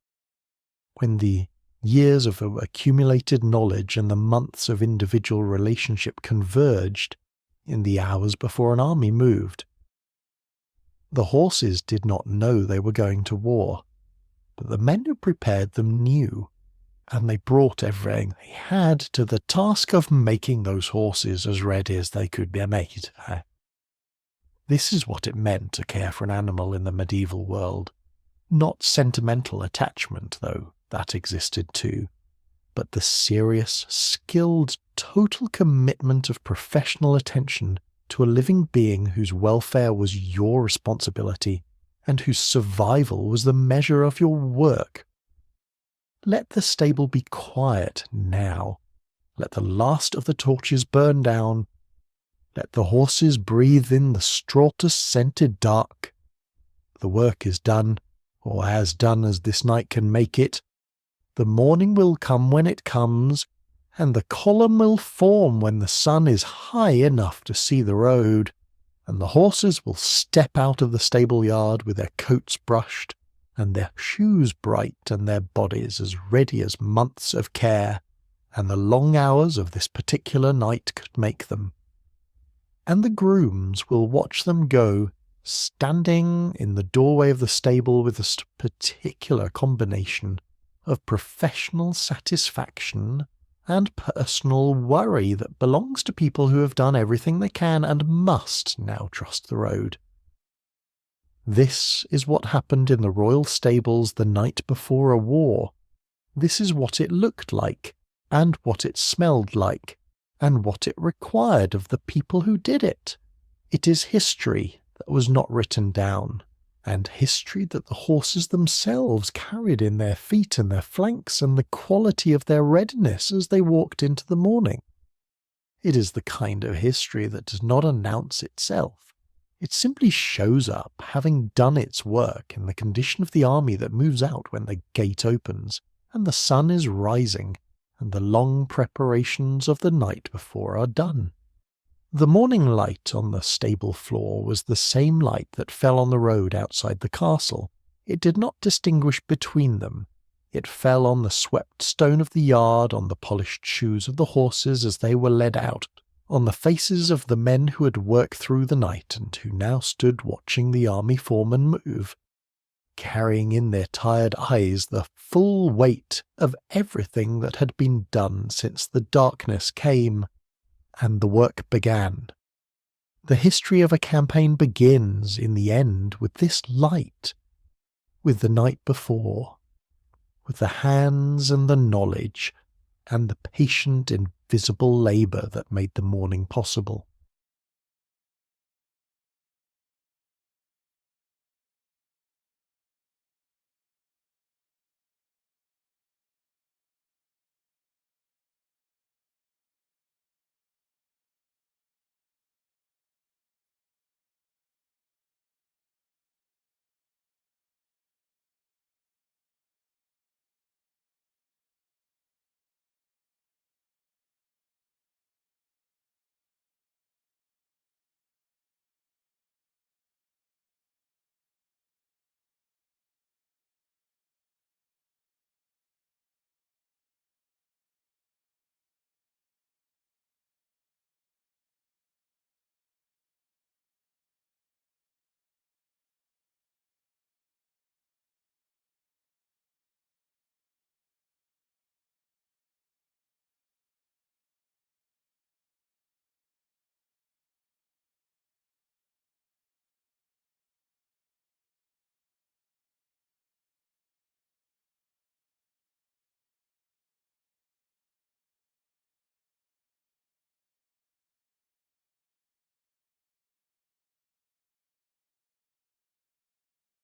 when the years of accumulated knowledge and the months of individual relationship converged in the hours before an army moved. The horses did not know they were going to war, but the men who prepared them knew, and they brought everything they had to the task of making those horses as ready as they could be made. This is what it meant to care for an animal in the medieval world. Not sentimental attachment, though, that existed too, but the serious, skilled, total commitment of professional attention to a living being whose welfare was your responsibility and whose survival was the measure of your work. Let the stable be quiet now. Let the last of the torches burn down. Let the horses breathe in the stratus-scented dark. The work is done, or as done as this night can make it. The morning will come when it comes, and the column will form when the sun is high enough to see the road, and the horses will step out of the stable yard with their coats brushed, and their shoes bright, and their bodies as ready as months of care, and the long hours of this particular night could make them. And the grooms will watch them go, standing in the doorway of the stable with a particular combination of professional satisfaction and personal worry that belongs to people who have done everything they can and must now trust the road. This is what happened in the royal stables the night before a war. This is what it looked like, and what it smelled like, and what it required of the people who did it. It is history that was not written down, and history that the horses themselves carried in their feet and their flanks, and the quality of their readiness as they walked into the morning. It is the kind of history that does not announce itself. It simply shows up, having done its work, in the condition of the army that moves out when the gate opens, and the sun is rising, and the long preparations of the night before are done. The morning light on the stable floor was the same light that fell on the road outside the castle. It did not distinguish between them. It fell on the swept stone of the yard, on the polished shoes of the horses as they were led out, on the faces of the men who had worked through the night and who now stood watching the army foreman move, carrying in their tired eyes the full weight of everything that had been done since the darkness came and the work began. The history of a campaign begins, in the end, with this light, with the night before, with the hands and the knowledge and the patient invisible labour that made the morning possible.